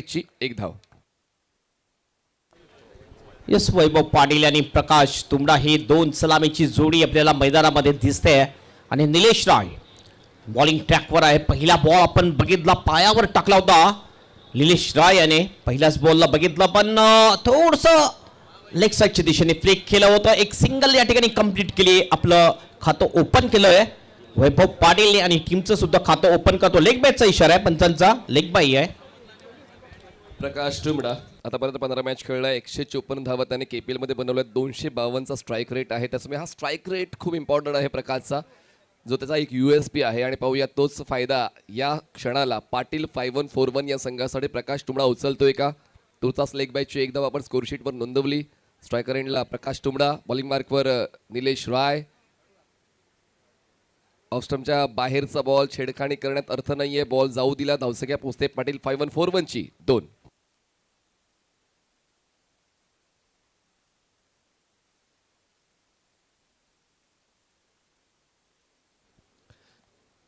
ची एक धाव. यस, वैभव पाटील आणि प्रकाश तुंबडा ही दोन सलामीची जोडी आपल्याला मैदानामध्ये दिसते. आणि निलेश राय बॉलिंग ट्रॅकवर आहे. पहिला बॉल आपण बघितला, पायावर टाकला होता निलेश राय याने. पहिल्याच बॉलला बघितलं पण थोडंसं लेग साईडच्या दिशेने फ्लिक केलं होतं. एक सिंगल या ठिकाणी कंप्लीट केली. आपलं खातं ओपन केलंय वैभव पाटील आणि टीमचं सुद्धा खातं ओपन करतो. लेग बॅटचा इशारा आहे पंचांचा, लेग बाई आहे. प्रकाश टुमडा आतापर्यंत 15 मॅच खेळला, 154 धावा त्याने KPL मध्ये बनवल्या. 252चा स्ट्राईक रेट आहे. त्याच्यामुळे हा स्ट्राईक रेट खूप इम्पॉर्टंट आहे प्रकाशचा, जो त्याचा एक USP आहे. आणि पाहूया तोच फायदा या क्षणाला पाटील 5141 या संघासाठी प्रकाश टुमडा उचलतोय का. तोचाच लेग बायची एक धाव आपण स्कोरशीटवर नोंदवली. स्ट्रायकर एंडला प्रकाश टुमडा, बॉलिंग मार्कवर निलेश राय. ऑफस्टमच्या बाहेरचा बॉल, छेडखाणी करण्यात अर्थ नाहीये. बॉल जाऊ दिला, धावसंख्या पोहोचते पाटील 5141 ची 2.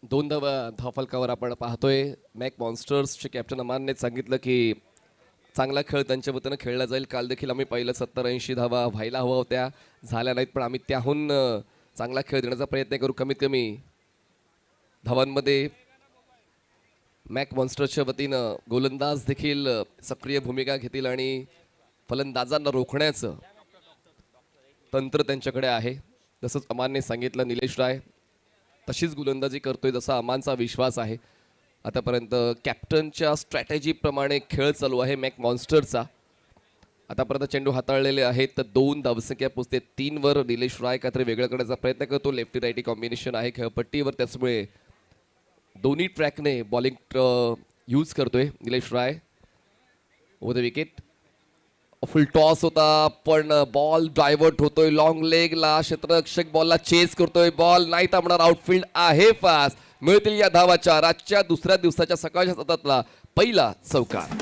दोन धावफलकावर आपण पाहतोय. मॅक मॉन्स्टर्सचे कॅप्टन अमानने सांगितलं की चांगला खेळ त्यांच्या वतीनं खेळला जाईल. काल देखील आम्ही पाहिलं 70-80 धावा व्हायला हव्या होत्या, झाल्या नाहीत, पण आम्ही त्याहून चांगला खेळ देण्याचा प्रयत्न करू. कमीत कमी धावांमध्ये मॅक मॉन्स्टर्सच्या वतीनं गोलंदाज देखील सक्रिय भूमिका घेतील आणि फलंदाजांना रोखण्याचं तंत्र त्यांच्याकडे आहे. जसंच अमानने सांगितलं, निलेश राय तशीच गोलंदाजी करतोय जसा अमानचा विश्वास आहे. आतापर्यंत कॅप्टनच्या स्ट्रॅटेजीप्रमाणे खेळ चालू आहे मॅक मॉन्स्टरचा. आतापर्यंत चेंडू हाताळलेले आहेत तर 2 धावसंख्या पोचते 3 वर. निलेश राय काहीतरी वेगळं करण्याचा प्रयत्न करतो. लेफ्टी राईटी कॉम्बिनेशन आहे खेळपट्टीवर, त्याचमुळे दोन्ही ट्रॅकने बॉलिंग यूज करतोय Nilesh Rai. Over the wicket full toss होता पण बॉल डायव्हर्ट होतोय लॉंग लेगला. क्षेत्ररक्षक बॉलला चेस करतोय, बॉल नाही थांबणार. आउटफील्ड आहे फास्ट. मिळतील या धावा 4. आजच्या दुसऱ्या दिवसाच्या सकाळच्या सत्रातला पहिला चौकार.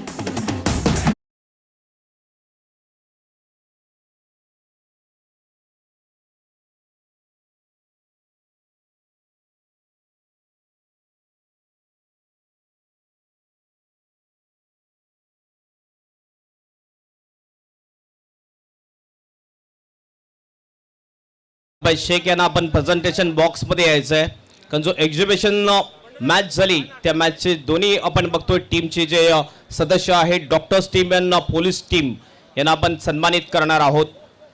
शेख यांना आपण प्रेझेंटेशन बॉक्स मध्ये यायचंय, कारण जो एक्झिबिशन मॅच झाली त्या मॅचचे दोन्ही आपण बघतोय टीमचे जे सदस्य आहेत, डॉक्टर्स टीम आणि पोलीस टीम यांना आपण सन्मानित करणार आहोत.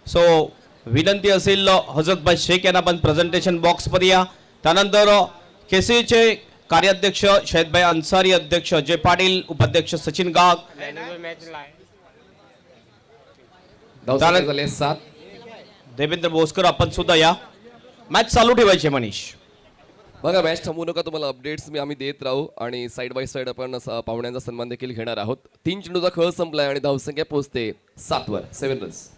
सो विनंती असेल हजरतभाई शेख यांना आपण प्रेझेंटेशन बॉक्स मध्ये या. त्यानंतर केसीचे कार्याध्यक्ष शहीदभाई अन्सारी, अध्यक्ष जय पाटील, उपाध्यक्ष सचिन गाग. 7. देवेंद्र बोसकर आपण सुद्धा या. मॅच चालू ठेवायची मनीष. बघा मॅच थांबू नका, तुम्हाला अपडेट्स आम्ही देत राहू आणि साईड बाय साईड आपण पाहुण्यांचा सन्मान देखील घेणार आहोत. 3 चेंडूचा खेळ संपलाय आणि धावसंख्या पोहोचते 7 वर, 7 रन्स.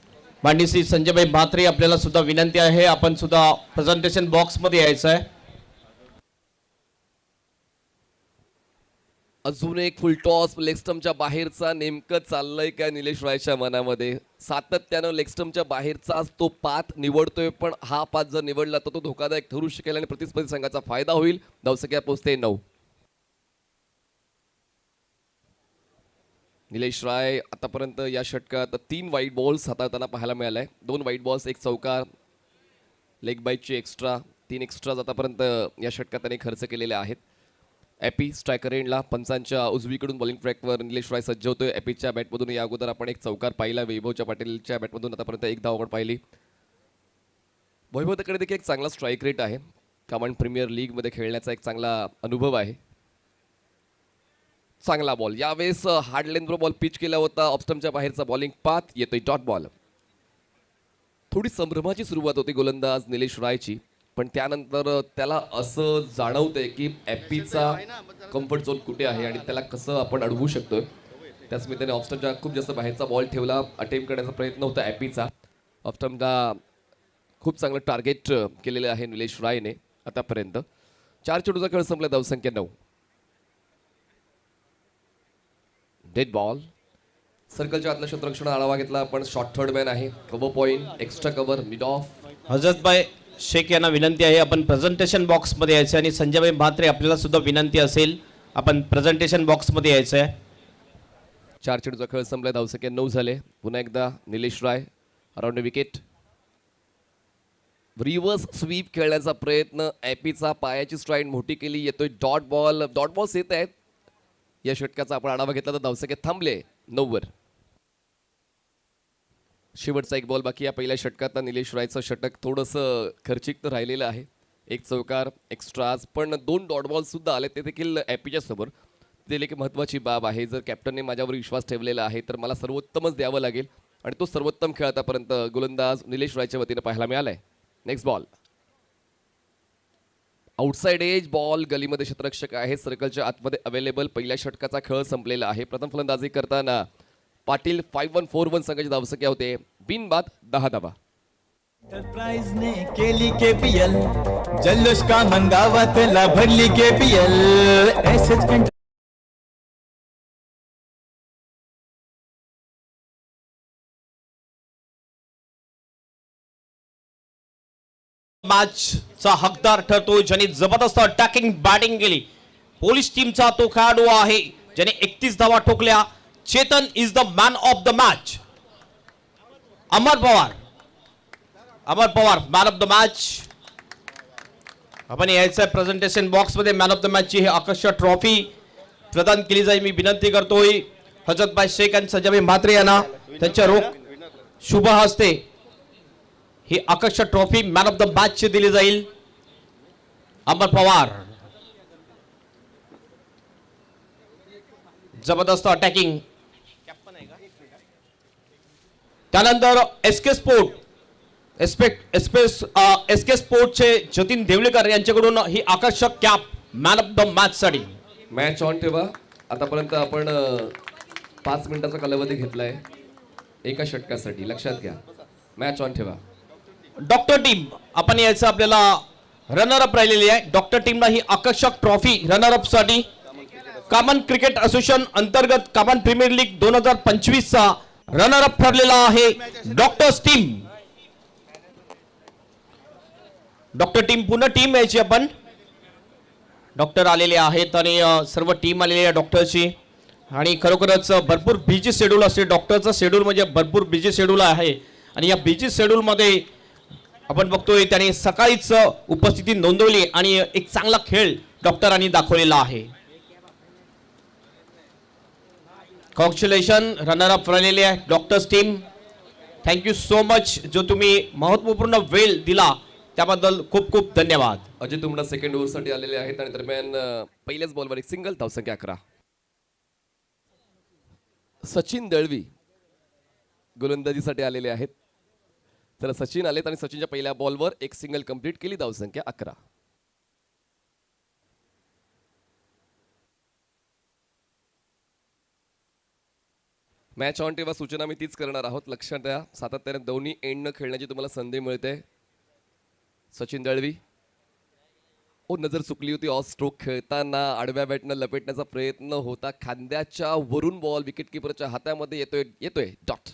मांडीसी संजयभाई म्हात्रे आपल्याला सुद्धा विनंती आहे, आपण सुद्धा प्रेझेंटेशन बॉक्स मध्ये यायचं आहे. अजून एक फुल टॉस लेगस्टमच्या बाहेरचा. नेमकं चाललंय काय निलेश रायच्या मनामध्ये. सातत्यानं लेगस्टमच्या बाहेरचाच तो पाथ निवडतोय, पण हा पाथ जर निवडला तर तो धोकादायक ठरू शकेल आणि प्रतिस्पर्धी संघाचा फायदा होईल. धावसंख्या पोहोचते 9. निलेश राय आतापर्यंत या षटकात 3 व्हाईट बॉल्स हाताळताना पाहायला मिळालाय. 2 व्हाईट बॉल्स, 1 चौकार, लेग बाईटची एक्स्ट्रा, 3 एक्स्ट्राज आतापर्यंत या षटकात त्यांनी खर्च केलेले आहेत. एपी स्ट्रायकर एंडला पंचांच्या उजवीकडून बॉलिंग ट्रॅकवर निलेश राय सज्ज होतोय. एपीच्या बॅटमधून या अगोदर आपण 1 चौकार पाहिला. वैभवच्या पाटीलच्या बॅटमधून आतापर्यंत 1 धाव आपण पाहिली. वैभवकडे देखील एक चांगला स्ट्राईक रेट आहे, कमांड प्रीमियर लीगमध्ये खेळण्याचा एक चांगला अनुभव आहे. चांगला बॉल यावेळेस हार्ड लेंथवर बॉल पिच केला होता. ऑफस्टमच्या बाहेरचा बॉलिंग पाथ येतोय डॉट बॉल. थोडी संभ्रमाची सुरुवात होती गोलंदाज निलेश रायची, पण त्यानंतर त्याला असं जाणवतंय की एपीचा कम्फर्ट झोन कुठे आहे आणि त्याला कसं आपण अडवू शकतोय. त्याचमुळे त्याने ऑफस्टमच्या खूप जास्त बाहेरचा बॉल ठेवला. अटेम्प्ट करण्याचा प्रयत्न होता एपीचा. ऑफस्टमला खूप चांगलं टार्गेट केलेलं आहे निलेश रायने आतापर्यंत. 4 चेंडूचा खेळ संपला, धावसंख्या 9. Dead ball. सर्कलच्या आतल्या क्षेत्ररक्षण आढावा घेतला, पण शॉर्ट थर्ड मॅन आहे. Cover point, extra cover, mid off. Hazratbhai Shaikh यांना विनंती आहे आपण प्रेझेंटेशन बॉक्स मध्ये यायचं. आणि संजयभाई म्हात्रे आपल्याला सुद्धा विनंती असेल आपण प्रेझेंटेशन बॉक्स मध्ये यायचं आहे. 4 चेंडूचा खेळ संपलाय. धावसंख्या 9 झाले. पुन्हा एकदा Nilesh Rai around wicket. Reverse sweep खेळण्याचा प्रयत्न. ॲपीचा पायाची स्ट्राईड मोठी केली. येतोय डॉट बॉल्स येत आहेत. या षटकाचा आपण आढावा घेतला तर धावसंख्या थांबले 9 वर. शेवटचा एक बॉल बाकी या पहिल्या षटकात. निलेश रायचं षटक थोडंसं खर्चिक तर राहिलेलं आहे. एक चौकार एक्स्ट्राज पण 2 डॉट बॉल सुद्धा आले ते देखील ॲपीच्या समोर. ते देखील महत्त्वाची बाब आहे. जर कॅप्टनने माझ्यावर विश्वास ठेवलेला आहे तर मला सर्वोत्तमच द्यावं लागेल आणि तो सर्वोत्तम खेळ आतापर्यंत गोलंदाज निलेश रायच्या वतीनं पाहायला मिळालाय. Next ball outside edge ball. गलीमध्ये क्षेत्ररक्षक आहे. सर्कलच्या आतमध्ये अवेलेबल. पहिल्या षटकाचा खेळ संपलेला आहे. प्रथम फलंदाजी करताना पाटील 5-1-4-1 संघाची धावसंख्या होते. बिनबाद 10 धावा. सरप्राइज ने केली केपीएल जल्लोष का मंगावातला भरली केपीएल. मॅचचा हकदार ठरतो ज्याने जबरदस्त अटॅकिंग बॅटिंग केली. पोलीस टीमचा तो खेळाडू आहे ज्याने 31 धावा ठोकल्या. Chetan is the man of the match. Amar Pawar man of the match. आपण यायचं प्रेझेंटेशन बॉक्स मध्ये मॅन ऑफ द मॅच ची ही आकर्षक ट्रॉफी प्रदान केली जाईल. मी विनंती करतोय हजरतभाई शेख आणि संजय म्हात्रे यांना त्यांच्या रोख शुभ हस्ते ही आकर्षक trophy man of the match ची दिली जाईल. अमर पवार जबरदस्त अटॅकिंग. त्यानंतर एसके स्पोर्टचे जतीन देवळेकर यांच्याकडून ही आकर्षक cap man of the match साठी. मॅच ऑन ठेवा. आतापर्यंत आपण 5 मिनिटाचा कालावधी घेतलाय एका षटकासाठी. लक्षात घ्या. मॅच ऑन ठेवा. डॉक्टर टीम आपण यायचं आपल्याला रनर अप राहिलेली आहे. डॉक्टर टीमला ही आकर्षक ट्रॉफी रनर अप साठी कॉमन क्रिकेट असोसिएशन अंतर्गत कॉमन प्रीमियर लीग 2025 चा रनर अप ठरलेला आहे डॉक्टर्स टीम. डॉक्टर टीम पुन्हा टीम यायची आपण. डॉक्टर आलेले आहेत आणि सर्व टीम आलेली आहे डॉक्टरची. आणि खरोखरच भरपूर बिझी शेड्यूल असते. डॉक्टरचं शेड्यूल म्हणजे भरपूर बिझी शेड्यूल आहे. आणि या बिझी शेड्यूल मध्ये आपण बघतोय त्याने सकाळीच उपस्थिती नोंदवली आणि एक चांगला खेळ डॉक्टरांनी दाखवलेला आहे. कॉन्ग्रॅच्युलेशन रनर अप राहिलेले आहे doctors team. Thank you so much. जो तुम्ही महत्त्वपूर्ण वेळ दिला त्याबद्दल खूप खूप धन्यवाद. अजय तुमडा सेकंड ओव्हरसाठी आलेले आहेत आणि दरम्यान पहिल्याच बॉलवर एक सिंगल. धावसंख्या 11. सचिन दळवी गोलंदाजीसाठी आलेले आहेत. तर सचिन आलेत आणि सचिनच्या पहिल्या बॉलवर एक सिंगल कंप्लीट केली. धावसंख्या 11. मॅच ऑन टेवा सूचना मी तीच करणार आहोत. लक्षात द्या सातत्याने दोन्ही एंडनं खेळण्याची तुम्हाला संधी मिळते. सचिन दळवी नजर चुकली होती. ऑफ स्ट्रोक खेळताना आडव्या बॅटनं लपेटण्याचा प्रयत्न होता. खांद्याच्या वरून बॉल विकेट किपरच्या हातामध्ये येतोय डॉट.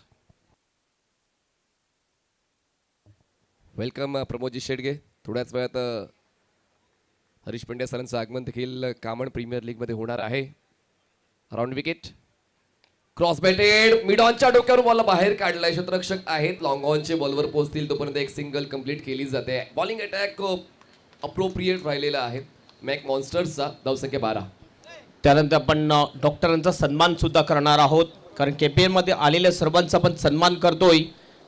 वेलकम प्रमोदजी शेडगे. थोड्याच वेळात हरीश पंड्या सरांचं आगमन देखील कामन प्रीमियर लीग मध्ये होणार आहे. Round wicket cross batted mid ऑनच्या डोक्यावर बॉल बाहेर काढलाय. क्षेत्ररक्षक आहेत. लॉंग ऑनचे बॉलवर पोहोचतील तोपर्यंत एक सिंगल कंप्लीट केली जाते. बॉलिंग अटॅक अप्रोप्रिएट राहिलेला आहे मॅक मॉन्स्टर्सचा. धावसंख्या 12. त्यानंतर आपण डॉक्टरांचा सन्मान सुद्धा करणार आहोत कारण केपीएल मध्ये आलेल्या सर्वांचा आपण सन्मान करतोय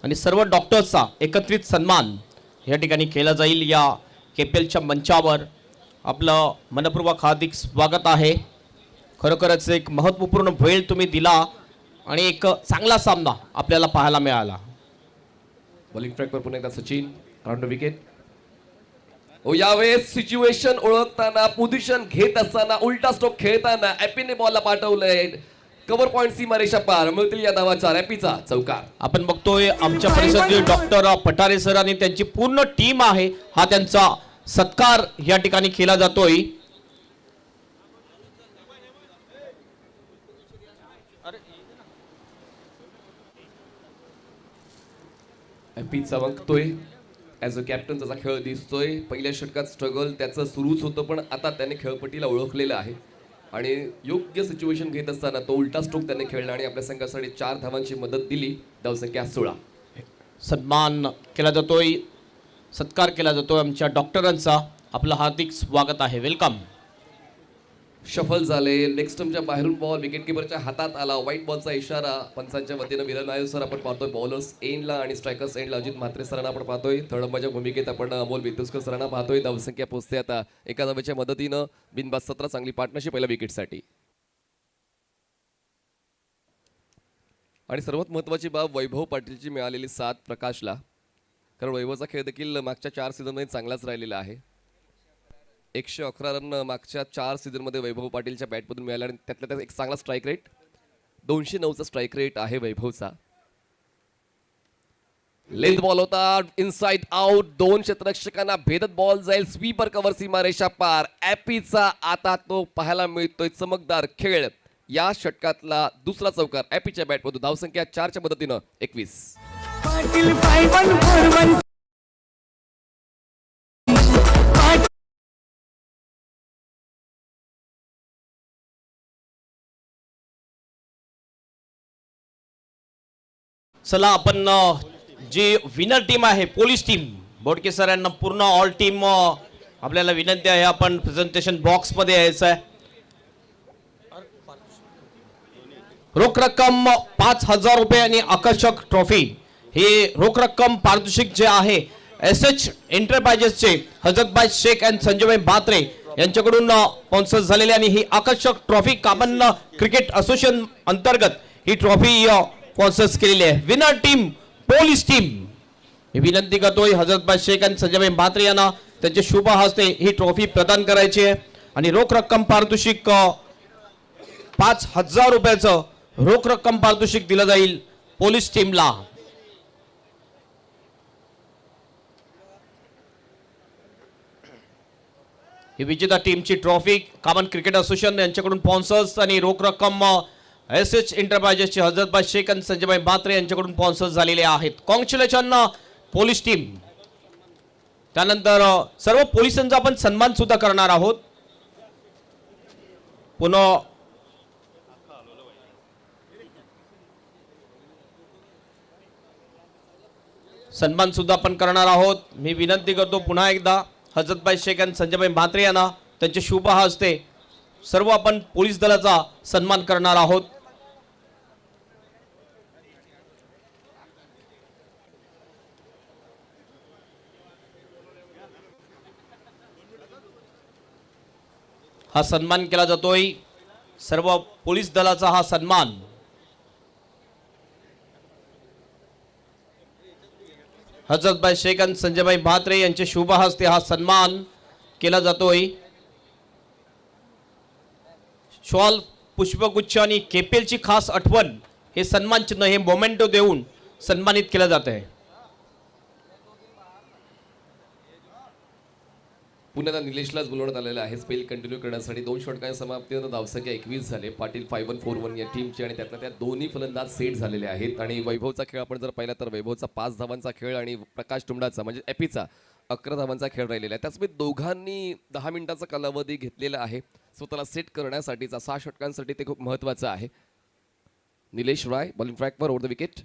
आणि सर्व डॉक्टर्सचा एकत्रित सन्मान या ठिकाणी केला जाईल. या केपीएलच्या मंचावर आपलं मनपूर्वक हार्दिक स्वागत आहे. खरोखरच एक महत्त्वपूर्ण वेळ तुम्ही दिला आणि एक चांगला सामना आपल्याला पाहायला मिळाला. बॉलिंग ट्रॅकवर पुन्हा एकदा सचिन. Round wicket. यावेळेस सिच्युएशन ओळखताना पोझिशन घेत असताना उलटा स्ट्रोक खेळताना ॲपीने बॉलला पाठवलंय. कव्हर पॉइंट सीमारेषा पार मिळतील या धावाचा. ॲपीचा चौकार. आपण बघतोय आमच्या परिसरातील डॉक्टर पठारे सर आणि त्यांची पूर्ण टीम आहे. हा त्यांचा सत्कार या ठिकाणी केला जातोय. ॲपी चमकतोय. ॲज अ कॅप्टन त्याचा खेळ दिसतोय. पहिल्या षटकात स्ट्रगल त्याचं सुरूच होतं पण आता त्याने खेळपट्टीला ओळखलेलं आहे आणि योग्य सिच्युएशन घेत असताना तो उलटा स्ट्रोक त्याने खेळला आणि आपल्या संघासाठी 4 धावांची मदत दिली. धावसंख्या 16. सन्मान केला जातोय, सत्कार केला जातोय आमच्या डॉक्टरांचा. आपलं हार्दिक स्वागत आहे, वेलकम. शफल झाले. नेक्स्ट टर्मच्या बाहेरून बॉल विकेटकीपरच्या हातात आला. व्हाईट बॉलचा इशारा पंचांच्या वतीनं मिलन नायर सर आपण पाहतोय. बॉलर्स एंडला आणि स्ट्रायकर्स एंडला अजित म्हात्रे सरांना आपण पाहतोय. थर्ड अंपायरच्या भूमिकेत आपण अमोल वितुस्कर सरांना पाहतोय. धावसंख्या पोहोचते आता एका धावेच्या मदतीनं बिनबाद 17. चांगली पार्टनरशिप पहिल्या विकेटसाठी. आणि सर्वात महत्त्वाची बाब वैभव पाटीलची मिळालेली साथ प्रकाशला, कारण वैभवचा खेळ देखील मागच्या 4 सीझनमध्ये चांगलाच राहिलेला आहे. 111 रन मागच्या 4 सीझनमध्ये वैभव पाटीलच्या बॅटमधून मिळाला आणि त्यातल्या त्यात एक चांगला स्ट्राईक रेट 209चा स्ट्राईक रेट आहे वैभवचा. लेंथ बॉल होता, इनसाइड आउट. 2 क्षेत्ररक्षकांना भेदत बॉल जाईल. स्वीपर कव्हर सीमारेषा पार. ॲपीचा आता तो पाहायला मिळतोय चमकदार खेळ. या षटकातला दुसरा चौकार ॲपीच्या बॅटमधून. धावसंख्या 4च्या मदतीनं 21. पाटील 5141 चला आपण जी विनर टीम आहे पोलीस टीम, बोडके सर यांना पूर्ण ऑल टीम आपल्याला विनंती आहे आपण प्रेझेंटेशन बॉक्स मध्ये यायचं आहे. रोख रक्कम 5,000 रुपये आणि आकर्षक ट्रॉफी. हे रोख रक्कम पारितोषिक जे आहे एसएच एंटरप्राइजेसचे हजरतभाई शेख अँड संजयभाई बात्रे यांच्याकडून स्पॉन्सर झालेले आणि ही आकर्षक ट्रॉफी कामन क्रिकेट असोसिएशन अंतर्गत ही ट्रॉफी स्पॉन्सर्स केलेली आहे. विनर टीम पोलीस टीम ही विनंती करतोय हजरतभाई शेख आणि संजयभाई बात्रे यांना त्यांच्या शुभ हस्ते ही ट्रॉफी प्रदान करायची आहे. आणि रोख रक्कम पारितोषिक 5,000 रुपयाचं रोख रक्कम पारितोषिक दिलं जाईल पोलीस टीमला. ही विजेता टीमची ट्रॉफी कामन क्रिकेट असोसिएशन यांच्याकडून स्पॉन्सर्स आणि रोख रक्कम एसएच एंटरप्राइजेसचे हजरतभाई शेख आणि संजयभाई बात्रे यांच्याकडून स्पॉन्सर्स झालेले आहेत. Congratulation police team. त्यानंतर सर्व पोलिसांचा आपण सन्मान सुद्धा करणार आहोत. पुन्हा सन्मान सुद्धा आपण करणार आहोत. मी विनंती करतो पुन्हा एकदा हजरतभाई शेख आणि संजयभाई म्हात्रे यांना त्यांच्या शुभ हस्ते सर्व आपण पोलीस दलाचा सन्मान करणार आहोत. हा सन्मान केला जातोय सर्व पोलीस दलाचा हा सन्मान. हजरतभाई शेख आणि संजयभाई म्हात्रे यांच्या शुभ हस्ते हा सन्मान केला जातोय. शॉल, पुष्पगुच्छ आणि केपेलची खास आठवण हे सन्मान चिन्ह हे मोमेंटो देऊन सन्मानित केलं जात आहे. पुन्हा निलेशलाच बोलवण्यात आलेलं आहे स्पेल कंटिन्यू करण्यासाठी. 2 षटकांच्या समाप्तीनंतर धावसंख्या 21 झाले. पाटील 5141 या टीमची आणि त्यातल्या त्यात दोन्ही फलंदाज सेट झालेले आहेत. आणि वैभवचा खेळ आपण जर पाहिला तर वैभवचा 5 धावांचा खेळ आणि प्रकाश तुंबडाचा म्हणजे एपीचा 11 धावांचा खेळ राहिलेला आहे. त्याचवेळी दोघांनी 10 मिनिटाचा कालावधी घेतलेला आहे स्वतःला सेट करण्यासाठीचा. 6 षटकांसाठी ते खूप महत्त्वाचं आहे. निलेश राय बॉलिंग ट्रॅकवर ओव्हर द विकेट.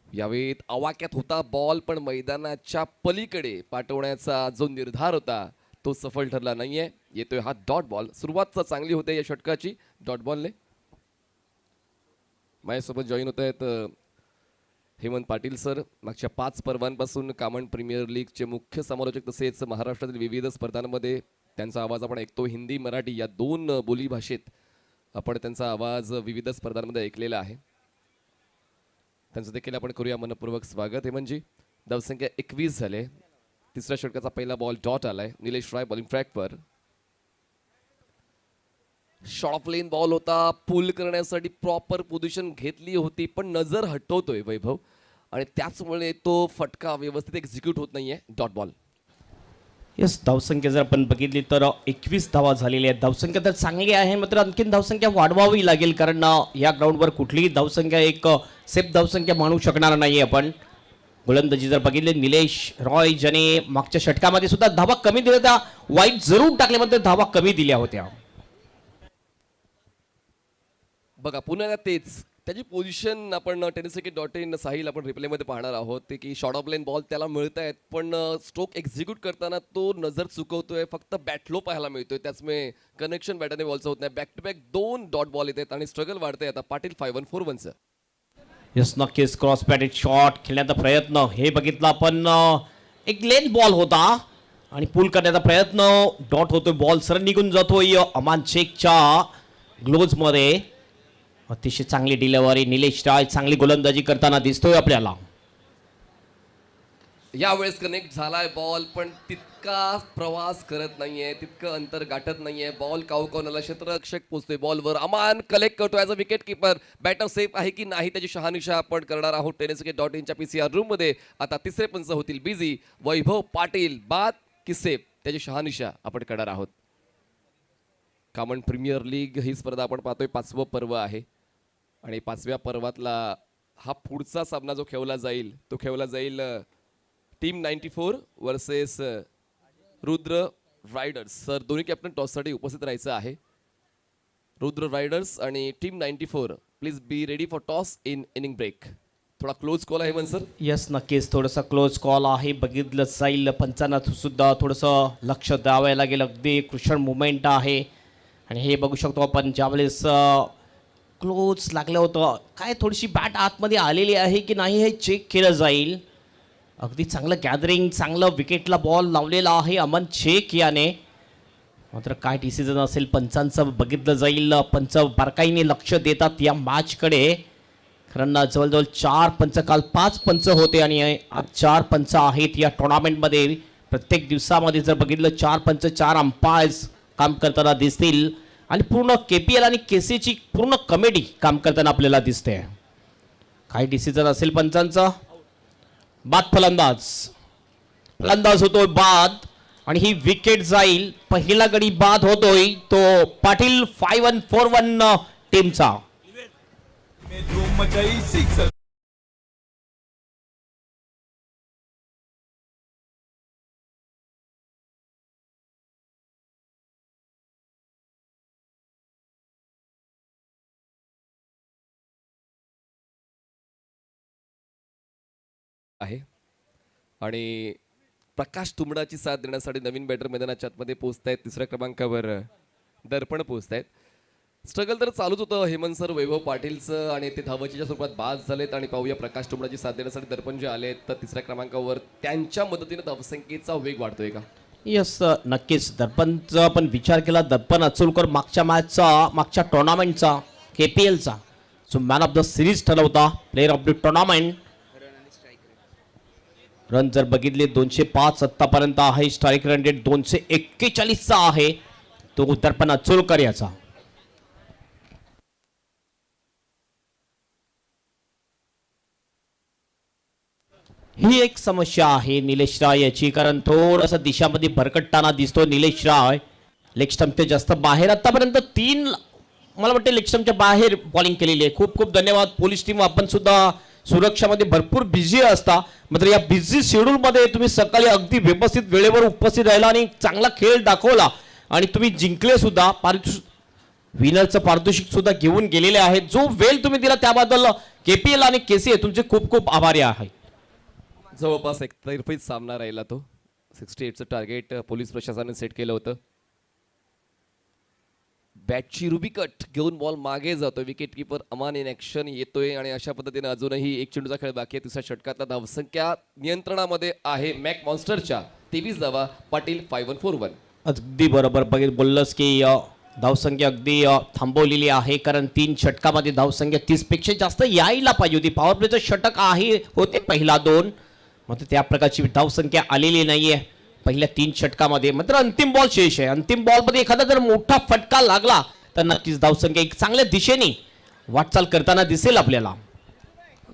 यावेळी आवाक्यात होता बॉल पण मैदानाच्या पलीकडे पाठवण्याचा जो निर्धार होता तो सफल ठरला नाहीये. येतोय हा डॉट बॉल. सुरुवात चांगली होते या षटकाची डॉट बॉलने. माझ्यासोबत जॉईन होत आहेत हेमंत पाटील सर, मागच्या 5 पर्वांपासून कामन प्रीमियर लीगचे मुख्य समालोचक तसेच महाराष्ट्रातील विविध स्पर्धांमध्ये त्यांचा आवाज आपण ऐकतो. हिंदी मराठी या 2 बोली भाषेत आपण त्यांचा आवाज विविध स्पर्धांमध्ये ऐकलेला आहे. त्यांचं देखील आपण करूया मनपूर्वक स्वागत. हेमंतजी, धावसंख्या 21 झाले. तिसऱ्या षटकाचा पहिला बॉल डॉट आलाय. निलेश राय बॉलिंग ट्रॅकवर. शॉर्ट ऑफ लेन बॉल होता. पुल करण्यासाठी प्रॉपर पोझिशन घेतली होती पण नजर हटवतोय वैभव आणि त्याचमुळे तो फटका व्यवस्थित एक्झिक्यूट होत नाहीये. Dot ball. येस, धावसंख्या जर आपण बघितली तर 21 धावा झालेल्या आहेत. धावसंख्या तर चांगली आहे, मात्र आणखीन धावसंख्या वाढवावी लागेल कारण या ग्राउंडवर कुठलीही धावसंख्या एक सेफ धावसंख्या मानू शकणार नाही आपण. गोलंदाजी जर बघितली निलेश रॉय ज्याने मागच्या षटकामध्ये सुद्धा धावा कमी दिल्या, त्या वाईट जरूर टाकल्यामध्ये धावा कमी दिल्या होत्या. बघा पुन्हा तेच त्याची पोझिशन आपण tenniscricket.in साहिल आपण रिप्लेमध्ये पाहणार आहोत ते की शॉर्ट ऑफ लाईन बॉल त्याला मिळत आहेत पण स्ट्रोक एक्झिक्यूट करताना तो नजर चुकवतोय फक्त बॅटलो पाहायला मिळतोय त्याचमुळे कनेक्शन बॅट आणि बॉलचं होत नाही back to back 2 dot ball येतात आणि स्ट्रगल वाढतंय आता पाटील 5-1-4-1चं यस नक्कीच क्रॉस पॅटेड शॉट खेळण्याचा प्रयत्न हे बघितलं आपण एक लेन बॉल होता आणि पुल करण्याचा प्रयत्न डॉट होतोय बॉल सरळ निघून जातोय अमान शेखच्या ग्लोव्जमध्ये अतिशय चांगली डिलिव्हरी निलेश राय चांगली गोलंदाजी करताना दिसतोय आपल्याला यावेळेस कनेक्ट झालाय बॉल पण तितका प्रवास करत नाहीये तितकं अंतर गाठत नाहीये बॉल कावकवनाला क्षेत्ररक्षक पोहोचतोय बॉलवर अमान कलेक्ट करतो as a wicket keeper batter safe आहे की नाही त्याची शहानिशा आपण करणार आहोत tenniscricket.in PCR रूम मध्ये आता तिसरे पंच होतील बिझी वैभव पाटील बाद की सेफ त्याची शहानिशा आपण करणार आहोत कॉमन प्रीमियर लीग ही स्पर्धा आपण पाहतोय 5वं पर्व आहे आणि 5व्या पर्वातला हा पुढचा सामना जो खेळला जाईल तो खेळला जाईल team 94 versus Rudra Riders sir दोन्ही कॅप्टन टॉससाठी उपस्थित राहायचं आहे रुद्र रायडर्स आणि team 94 please be ready for toss in inning break थोडा क्लोज कॉल आहे मन सर यस नक्कीच थोडंसं क्लोज कॉल आहे बघितलं जाईल पंचांना सुद्धा थोडंसं लक्ष द्यावं लागेल अगदी क्रुशल मुवमेंट आहे आणि हे बघू शकतो आपण ज्यावेळेस क्लोज लागलं होतं काय थोडीशी बॅट आतमध्ये आलेली आहे की नाही हे चेक केलं जाईल अगदी चांगलं गॅदरिंग चांगलं विकेटला बॉल लावलेला आहे अमन शेख याने मात्र काय डिसिजन असेल पंचांचं बघितलं जाईल पंच बारकाईने लक्ष देतात या मॅचकडे कारण जवळजवळ 4 पंच काल 5 पंच होते आणि आज 4 पंच आहेत या टुर्नामेंटमध्ये प्रत्येक दिवसामध्ये जर बघितलं 4 पंच 4 अंपायर्स काम करताना दिसतील आणि पूर्ण KPL आणि KCची पूर्ण कमिटी काम करताना आपल्याला दिसते काय डिसिजन असेल पंचांचा बाद फलंदाज होतोय बाद आणि ही विकेट जाईल पहिला गडी बाद होतोय तो पाटील 5-1-4-1 टीमचा आहे आणि प्रकाश तुंबडाची साथ देण्यासाठी नवीन बॅटर मैदानाच्या आतमध्ये पोहोचतायत तिसऱ्या क्रमांकावर दर्पण पोहोचतायत स्ट्रगल तर चालूच होतं हेमंत सर वैभव पाटीलचं आणि ते धावचीच्या स्वरूपात बाद झालेत आणि पाहूया प्रकाश तुंबडाची साथ देण्यासाठी दर्पण जे आलेत तर तिसऱ्या क्रमांकावर त्यांच्या मदतीने धावसंख्येचा वेग वाढतोय का यस नक्कीच दर्पणचा पण विचार केला दर्पण अचलकर मागच्या मॅचचा मागच्या टुर्नामेंटचा KPLचा जो मॅन ऑफ द सिरीज ठरवता player of the tournament run जर बघितले 205 आत्तापर्यंत आहे स्ट्राईक रन रेट 241चा आहे तो दर्पण अचलकर याचा ही एक समस्या आहे निलेश राय याची कारण थोडंसं दिशामध्ये भरकटताना दिसतो निलेश राय लेग स्टंपच्या जास्त बाहेर आतापर्यंत 3 मला वाटतं लेग स्टंपच्या बाहेर बॉलिंग केलेली आहे खूप खूप धन्यवाद पोलीस टीम आपण सुद्धा सुरक्षामध्ये भरपूर बिझी असता मात्र या बिझी शेड्यूलमध्ये तुम्ही सकाळी अगदी व्यवस्थित वेळेवर उपस्थित राहिला आणि चांगला खेळ दाखवला आणि तुम्ही जिंकले सुद्धा विनरचं पारितोषिक सुद्धा घेऊन गेलेले आहेत जो वेळ तुम्ही दिला त्याबद्दल KPL आणि KC तुमचे खूप खूप आभारी आहे जवळपास एकतर्फीच सामना राहिला तो 68चं टार्गेट पोलीस प्रशासनाने सेट केलं होतं बॅटची रुबी कट घेऊन बॉल मागे जातोय wicket keeper Aman in action येतोय आणि अशा पद्धतीने अजूनही एक चेंडूचा खेळ बाकी आहे तिसऱ्या षटकातला धावसंख्या नियंत्रणामध्ये आहे मॅक मॉन्स्टरच्या 23 धावा पाटील 5-1-4-1 अगदी बरोबर बोललंस की धावसंख्या अगदी थांबवलेली आहे कारण 3 षटकामध्ये धावसंख्या 30 पेक्षा जास्त यायला पाहिजे होती पॉवर प्लेचं षटक आहे होते पहिला 2 मात्र त्या प्रकारची धावसंख्या आलेली नाहीये पहिल्या 3 षटकामध्ये मात्र अंतिम बॉल शेष आहे अंतिम बॉलमध्ये एखादा जर मोठा फटका लागला तर नक्कीच धावसंख्या एक चांगल्या दिशेने वाटचाल करताना दिसेल आपल्याला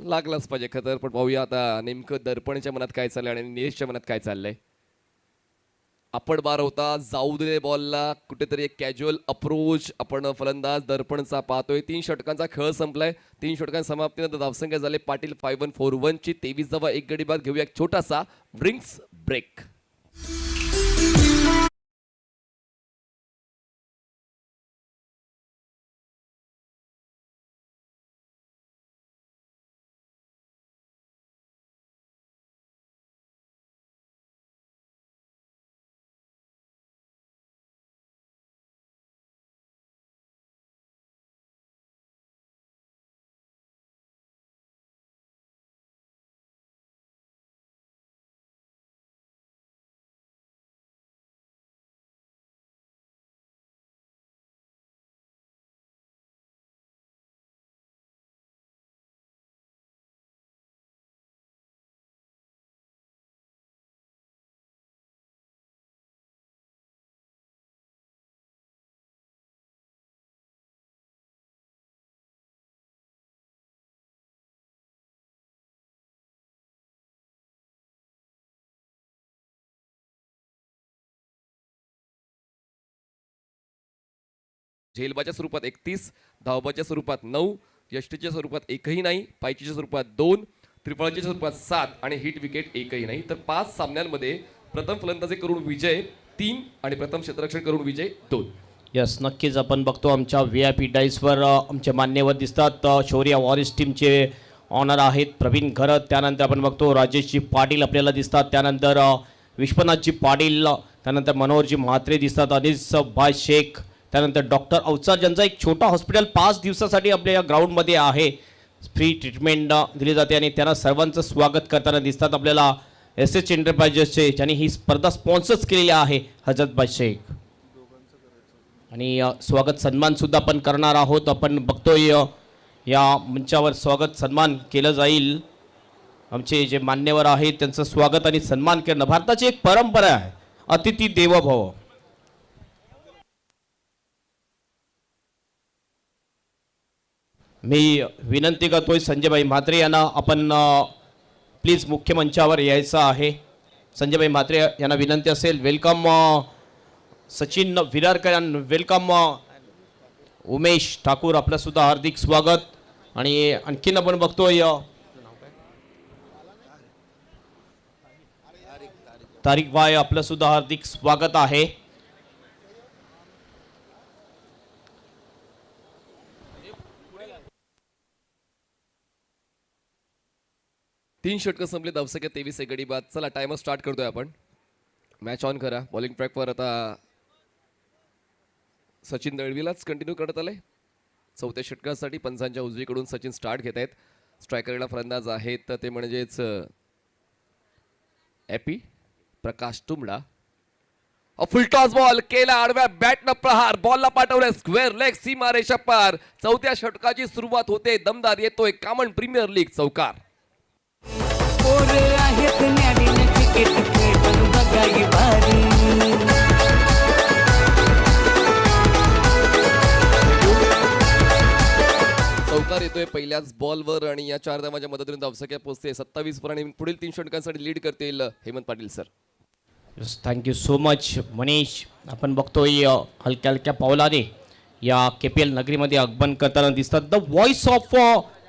लागलाच पाहिजे खतर पण पाहूया आता नेमकं दर्पणच्या मनात काय चाललंय आणि निलेशच्या मनात काय चाललंय आपण बार होता जाऊ दिले बॉलला कुठेतरी एक कॅज्युअल अप्रोच आपण फलंदाज दर्पणचा पाहतोय 3 षटकांचा खेळ संपलाय 3 षटकांच्या समाप्तीनंतर धावसंख्या झाले पाटील 5-1-4-1 ची 23 धावा एक गडी बाद घेऊया एक छोटासा ड्रिंक्स ब्रेक झेलबाच्या स्वरूपात 31, धावबाच्या स्वरूपात 9, यष्टीच्या स्वरूपात एकही नाही, पायचीच्या स्वरूपात 2, त्रिफळाच्या स्वरूपात 7 आणि हिट विकेट एकही नाही. तर 5 सामन्यांमध्ये प्रथम फलंदाजी करून विजय 3 आणि प्रथम क्षेत्ररक्षण करून विजय 2. यस, नक्कीच आपण बघतो आमच्या VIP डाईसवर आमचे मान्यवर दिसतात. शौर्य वॉरिस टीमचे ऑनर आहेत प्रवीण घरत. त्यानंतर आपण बघतो राजेशजी पाटील आपल्याला दिसतात. त्यानंतर विश्वनाथजी पाटील, त्यानंतर मनोहरजी म्हात्रे दिसतात. अनिस भाई शेख, त्यानंतर डॉक्टर अवचार ज्यांचा एक छोटा हॉस्पिटल 5 दिवसासाठी आपल्या या ग्राउंडमध्ये आहे. फ्री ट्रीटमेंट दिली जाते आणि त्यांना सर्वांचं स्वागत करताना दिसतात आपल्याला SS एंटरप्राइजेसचे, ज्यांनी ही स्पर्धा स्पॉन्सर्स केलेली आहे, हजरतभाई शेख. आणि स्वागत सन्मान सुद्धा आपण करणार आहोत. आपण बघतोय या मंचावर स्वागत सन्मान केलं जाईल. आमचे जे मान्यवर आहेत त्यांचं स्वागत आणि सन्मान करणं भारताची एक परंपरा आहे, अतिथी देवो भव. मी विनंती करतोय संजयभाई म्हात्रे यांना आपण प्लीज मुख्य मंचावर यायचं आहे. संजयभाई म्हात्रे यांना विनंती असेल. वेलकम सचिन विरारकर यांना वेलकम. उमेश ठाकूर आपलं सुद्धा हार्दिक स्वागत. आणि आणखीन आपण बघतोय तारिक भाई आपलं सुद्धा हार्दिक स्वागत आहे. तीन षटकं संपली, धावसंख्या 23 गडी बाद. चला टाइमर स्टार्ट करतोय आपण. मॅच ऑन करा. बॉलिंग ट्रॅकवर आता सचिन दळवीलाच कंटिन्यू करत आलंय. चौथ्या षटकासाठी पंचांच्या उजवीकडून सचिन स्टार्ट घेत आहेत. स्ट्रायकरला फलंदाज आहेत तर ते म्हणजेच एपी प्रकाश तुंबडा. फुलटॉस बॉल केला, आडव्या बॅटनं प्रहार, बॉलला पाठवलं स्क्वेअर लेग, सीमारेषा पार. चौथ्या षटकाची सुरुवात होते. दमदार येतोय कामन प्रीमियर लीग चौकार. पोरे आहेत न्याडीने क्रिकेट खेळून बघाई भारी. चौकार येतोय पहिल्याच बॉलवर आणि या 4 धावांच्या मदतीने धावसंख्या पोहोचते 27 वर आणि पुढील 3 षटकांसाठी लीड करतील Hemant Patil sir. Thank you so much Manish. आपण बघतोय हलक्या हलक्या पावलाने या KPL नगरीमध्ये आगमन करताना दिसतात. The voice of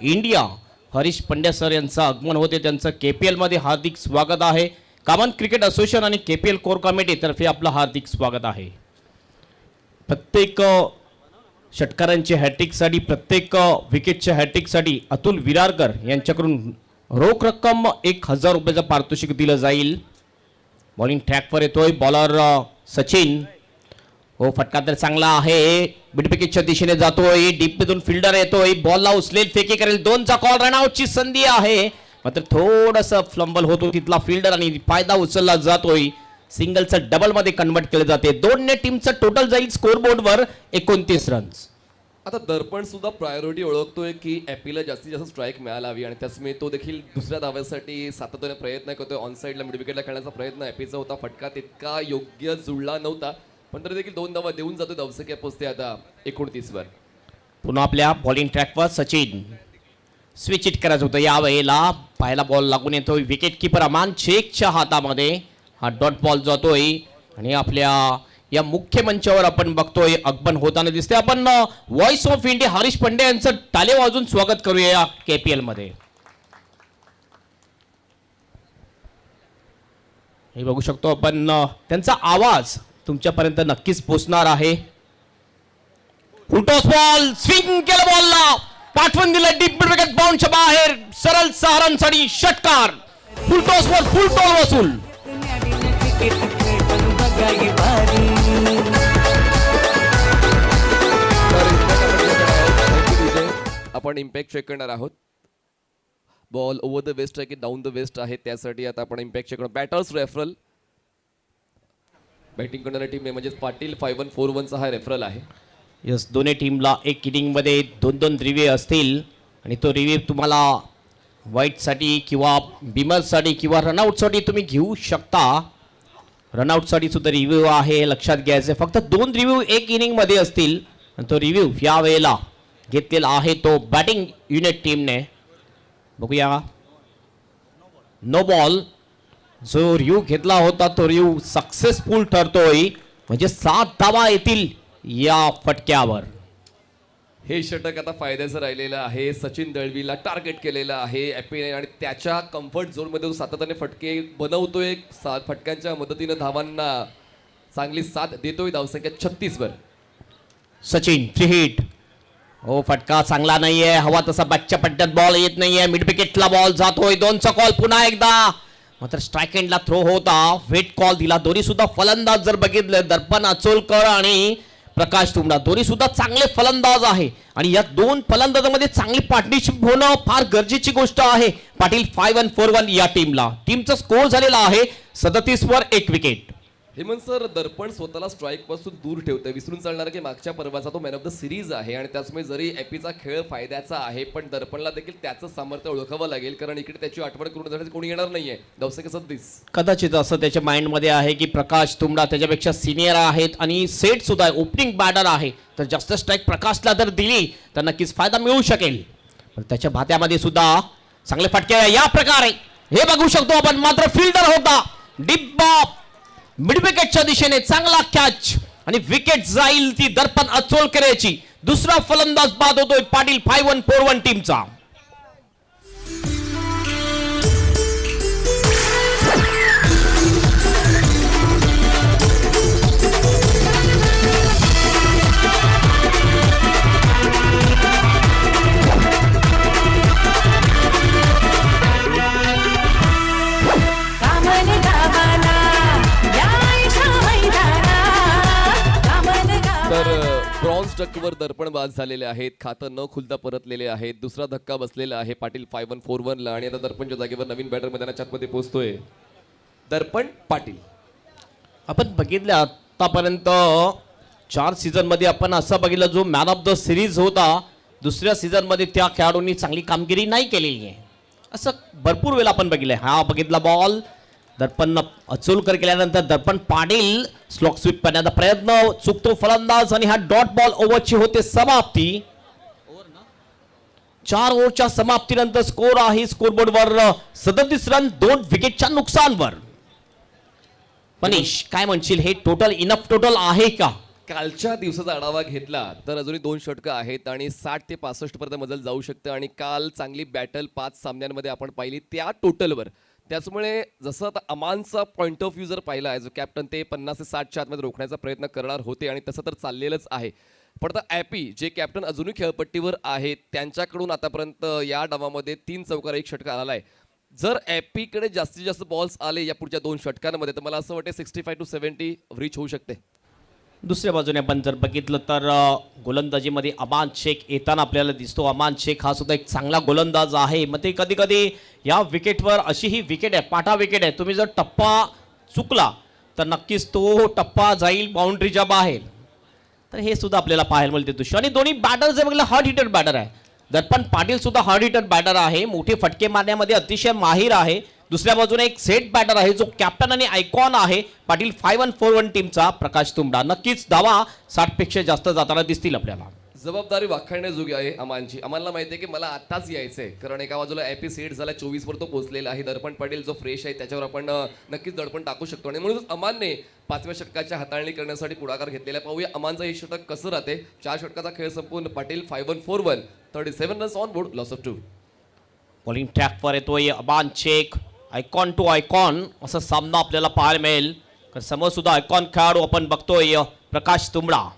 India Harish Pandya sir यांचं आगमन होते. त्यांचं KPL मध्ये हार्दिक स्वागत आहे. कॉमन क्रिकेट असोसिएशन आणि KPL कोर कमिटीतर्फे आपलं हार्दिक स्वागत आहे. प्रत्येक षटकारांच्या हॅट्रिकसाठी, प्रत्येक विकेटच्या हॅट्रिकसाठी अतुल विरारकर यांच्याकडून रोख रक्कम 1000 रुपयाचं पारितोषिक दिलं जाईल. बॉलिंग ट्रॅकवर येतोय बॉलर सचिन. हो, फटका तर चांगला आहे. मिडविकेटच्या दिशेने जातोय. डीप मधून फिल्डर येतोय. बॉलला उचलेल, फेकी करेल. 2चा कॉल, रनआउटची संधी आहे. मात्र थोडंसं फ्लंबल होतो तिथला फिल्डर आणि फायदा उचलला जातोय. सिंगलचं डबल मध्ये कन्वर्ट केलं जाते. 2ने टीमचं टोटल जाईल स्कोरबोर्डवर 29 रन्स. आता दर्पण सुद्धा प्रायोरिटी ओळखतोय की एपीला जास्तीत जास्त स्ट्राईक मिळायला हवी आणि त्याचमुळे तो देखील दुसऱ्या धाव्यासाठी सातत्याने प्रयत्न करतोय. ऑन साईडला मिड विकेटला खेळण्याचा प्रयत्न एपीचा होता. फटका तितका योग्य जुळला नव्हता, पण तरी देखील 2 धावा देऊन जातो. धावसंख्या पोहोचते आता 29 वर. पुन्हा आपल्या बॉलिंग ट्रॅकवर सचिन. स्विच इट करायचं होतं यावेळेला. पहिला बॉल लागून येतोय विकेट किपर अमान शेखच्या हातामध्ये. हा डॉट बॉल जातोय आणि आपल्या या मुख्य मंचावर आपण बघतोय आगमन होताना दिसते. आपण voice of India Harish Pandya यांचं टाळे वाजून स्वागत करूया KPL मध्ये. हे बघू शकतो आपण त्यांचा आवाज तुमच्यापर्यंत नक्कीच पोहोचणार आहे. फुलटॉस बॉल, स्विंग केलं, बॉलला पाठवून दिलं डीप विकेट बाउंडच्या बाहेर. सरळ सहारांसाठी षटकार. फुलटॉस बॉल, फुल टॉल वसूल. न्याडीने क्रिकेट खेळून बघाई भारी. आपण इम्पॅक्ट चेक करणार आहोत. बॉल ओव्हर द वेस्ट आहे की डाऊन द वेस्ट आहे, त्यासाठी आता आपण इम्पॅक्ट चेक करणार. Batters referral. बॅटिंग करणाऱ्या टीम म्हणजे पाटील 5141चा हा रेफरल आहे. यस, दोन्ही टीमला एक इनिंगमध्ये 2-2 रिव्ह्यू असतील आणि तो रिव्ह्यू तुम्हाला वाईटसाठी किंवा बिमरसाठी किंवा रनआउटसाठी तुम्ही घेऊ शकता. रनआउटसाठी सुद्धा रिव्ह्यू आहे, लक्षात घ्यायचं. फक्त 2 रिव्ह्यू एक इनिंगमध्ये असतील आणि तो रिव्ह्यू यावेळेला घेतलेला आहे तो बॅटिंग युनिट टीमने. बघूया. No ball. जो रिव्ह्यू घेतला होता तो रिव्ह्यू सक्सेसफुल ठरतोय, म्हणजे 7 धावा येतील या फटक्यावर. हे षटक आता फायद्याचं राहिलेलं आहे. सचिन दळवीला टार्गेट केलेलं आहे ॲपीने आणि त्याच्या कम्फर्ट झोनमध्ये तो सातत्याने फटके बनवतोय. फटक्यांच्या मदतीनं धावांना चांगली साथ देतोय. धावसंख्या 36 वर. Sachin free hit. हो फटका चांगला नाहीये. हवा तसा बॅकच्या पट्ट्यात बॉल येत नाहीये. मिड विकेटला बॉल जातोय. 2चा कॉल पुन्हा एकदा. मात्र स्ट्राईक एंडला थ्रो होता. वेट कॉल दिला. दोन्ही सुद्धा फलंदाज जर बघितलं दर्पण अचोलकर आणि प्रकाश तुंबडा दोन्ही सुद्धा चांगले फलंदाज आहे आणि या दोन फलंदाजांमध्ये चांगली पार्टनरशिप होणं फार गरजेची गोष्ट आहे. पाटील 5-1-4-1 या टीमचा स्कोर झालेला आहे 37 वर 1 विकेट. हेमंत सर, दर्पण स्वतःला स्ट्राईक पासून दूर ठेवतोय. विसरून चालणार की मागच्या पर्वाचा तो मॅन ऑफ द सिरीज आहे आणि त्याचमुळे जरी एपीचा खेळ फायद्याचा आहे पण दर्पणला देखील त्याचं सामर्थ्य ओळखावं लागेल कारण इकडे त्याची आठवण करून देण्यासाठी कोणी येणार नाहीये. धावसंख्या 36. कदाचित असं त्याच्या माइंडमध्ये आहे की प्रकाश तुंबडा त्याच्यापेक्षा सिनियर आहेत आणि सेट सुद्धा ओपनिंग बॅटर आहे तर जास्त स्ट्राईक प्रकाशला जर दिली तर नक्कीच फायदा मिळू शकेल. पण त्याच्या भात्यामध्ये सुद्धा चांगले फटके या प्रकारे हे बघू शकतो आपण. मात्र फिल्डर होता डिब्बा मिड विकेटच्या दिशेने चांगला कॅच आणि विकेट जाईल ती दर्पण अचोलकरची. दुसरा फलंदाज बाद होतोय पाटील 5-1-4-1 टीमचा. कामन गावाला यायच्या मैदानात कामन तर गावाला ब्रॉन्झ डकवर दर्पण बाद झालेले आहेत. खातं न खुलता परतलेले आहेत. दुसरा धक्का बसलेला आहे पाटील 5-1-4-1 ला आणि आता दर्पणच्या जागेवर नवीन बॅटर मैदानाच्या आतमध्ये पोहोचतोय दर्पण पाटील. आपण बघितलं आतापर्यंत 4 सीझनमध्ये आपण असं बघितलं जो मॅन ऑफ द सिरीज होता दुसऱ्या सीझनमध्ये त्या खेळाडूंनी चांगली कामगिरी नाही केलेली आहे. असं भरपूर वेळा आपण बघितलंय. हा बघितला बॉल दर्पण अचोलकर केल्यानंतर दर्पण पाटील स्लॉक स्वीप करण्याचा प्रयत्न चुकतो फलंदाज आणि हा डॉट बॉल ओव्हरची होते समाप्ती. 4 ओव्हरच्या समाप्तीनंतर स्कोर आहे स्कोरबोर्डवर 37 रन 2 विकेटच्या नुकसानवर. मनीष काय म्हणशील हे टोटल इनफ टोटल आहे का? कालच्या दिवसाचा आढावा घेतला तर अजूनही 2 षटकं आहेत आणि 60 ते 65 पर्यंत मजल जाऊ शकतं आणि काल चांगली बॅटल 5 सामन्यांमध्ये आपण पाहिली त्या टोटलवर. त्याचमुळे जसं आता अमानचा पॉईंट ऑफ व्ह्यू जर पाहिला आहे जो कॅप्टन ते 50 ते 60च्या आतमध्ये रोखण्याचा प्रयत्न करणार होते आणि तसं तर चाललेलंच आहे. पण आता ॲपी जे कॅप्टन अजूनही खेळपट्टीवर आहेत त्यांच्याकडून आतापर्यंत या डावामध्ये 3 चौकार 1 षटका आला आहे. जर ॲपीकडे जास्तीत जास्त बॉल्स आले या पुढच्या 2 षटकांमध्ये तर मला असं वाटतं 65 to 70 रीच होऊ शकते. दुसऱ्या बाजूने आपण जर बघितलं तर गोलंदाजीमध्ये अमान शेख येताना आपल्याला दिसतो. अमान शेख हा सुद्धा एक चांगला गोलंदाज आहे. मग ते कधी कधी या विकेटवर अशी ही विकेट आहे पाठा विकेट आहे. तुम्ही जर टप्पा चुकला तर नक्कीच तो टप्पा जाईल बाउंड्रीच्या बाहेर. तर हे सुद्धा आपल्याला पाहायला मिळते दृश्य. आणि दोन्ही बॅटर जर बघितलं हार्ड हिटर बॅटर आहे. दर्पण पाटील सुद्धा हार्ड हिटर बॅटर आहे. मोठे फटके मारण्यामध्ये अतिशय माहीर आहे. दुसऱ्या बाजूने एक सेट बॅटर आहे जो कॅप्टन आणि आयकॉन आहे पाटील 5-1-4-1 टीमचा प्रकाश तुंबडा. नक्कीच धावा 60 पेक्षा जास्त जाताना दिसतील आपल्याला. जबाबदारी वाखाणण्याजोगी आहे अमानची. अमानला माहिती आहे की मला आताच यायचंय कारण एका बाजूला ॲपी सेट झाला 24 वर तो पोहोचलेला आहे. दर्पण पाटील जो फ्रेश आहे त्याच्यावर आपण नक्कीच दडपण टाकू शकतो आणि म्हणून अमानने 5व्या षटकाच्या हाताळणी करण्यासाठी पुढाकार घेतलेला. पाहूया अमानचं हे षटक कसं राहते. 4 षटकाचा खेळ संपून Patil 5-1-4-1 37 runs on board loss of 2. Bowling ट्रॅकवर येतोय अमान शेख. आयकॉन टू आयकॉन असा सामना आपल्याला पाहायला मिळेल. समोर सुद्धा आयकॉन खेळाडू आपण बघतोय प्रकाश तुंबडा.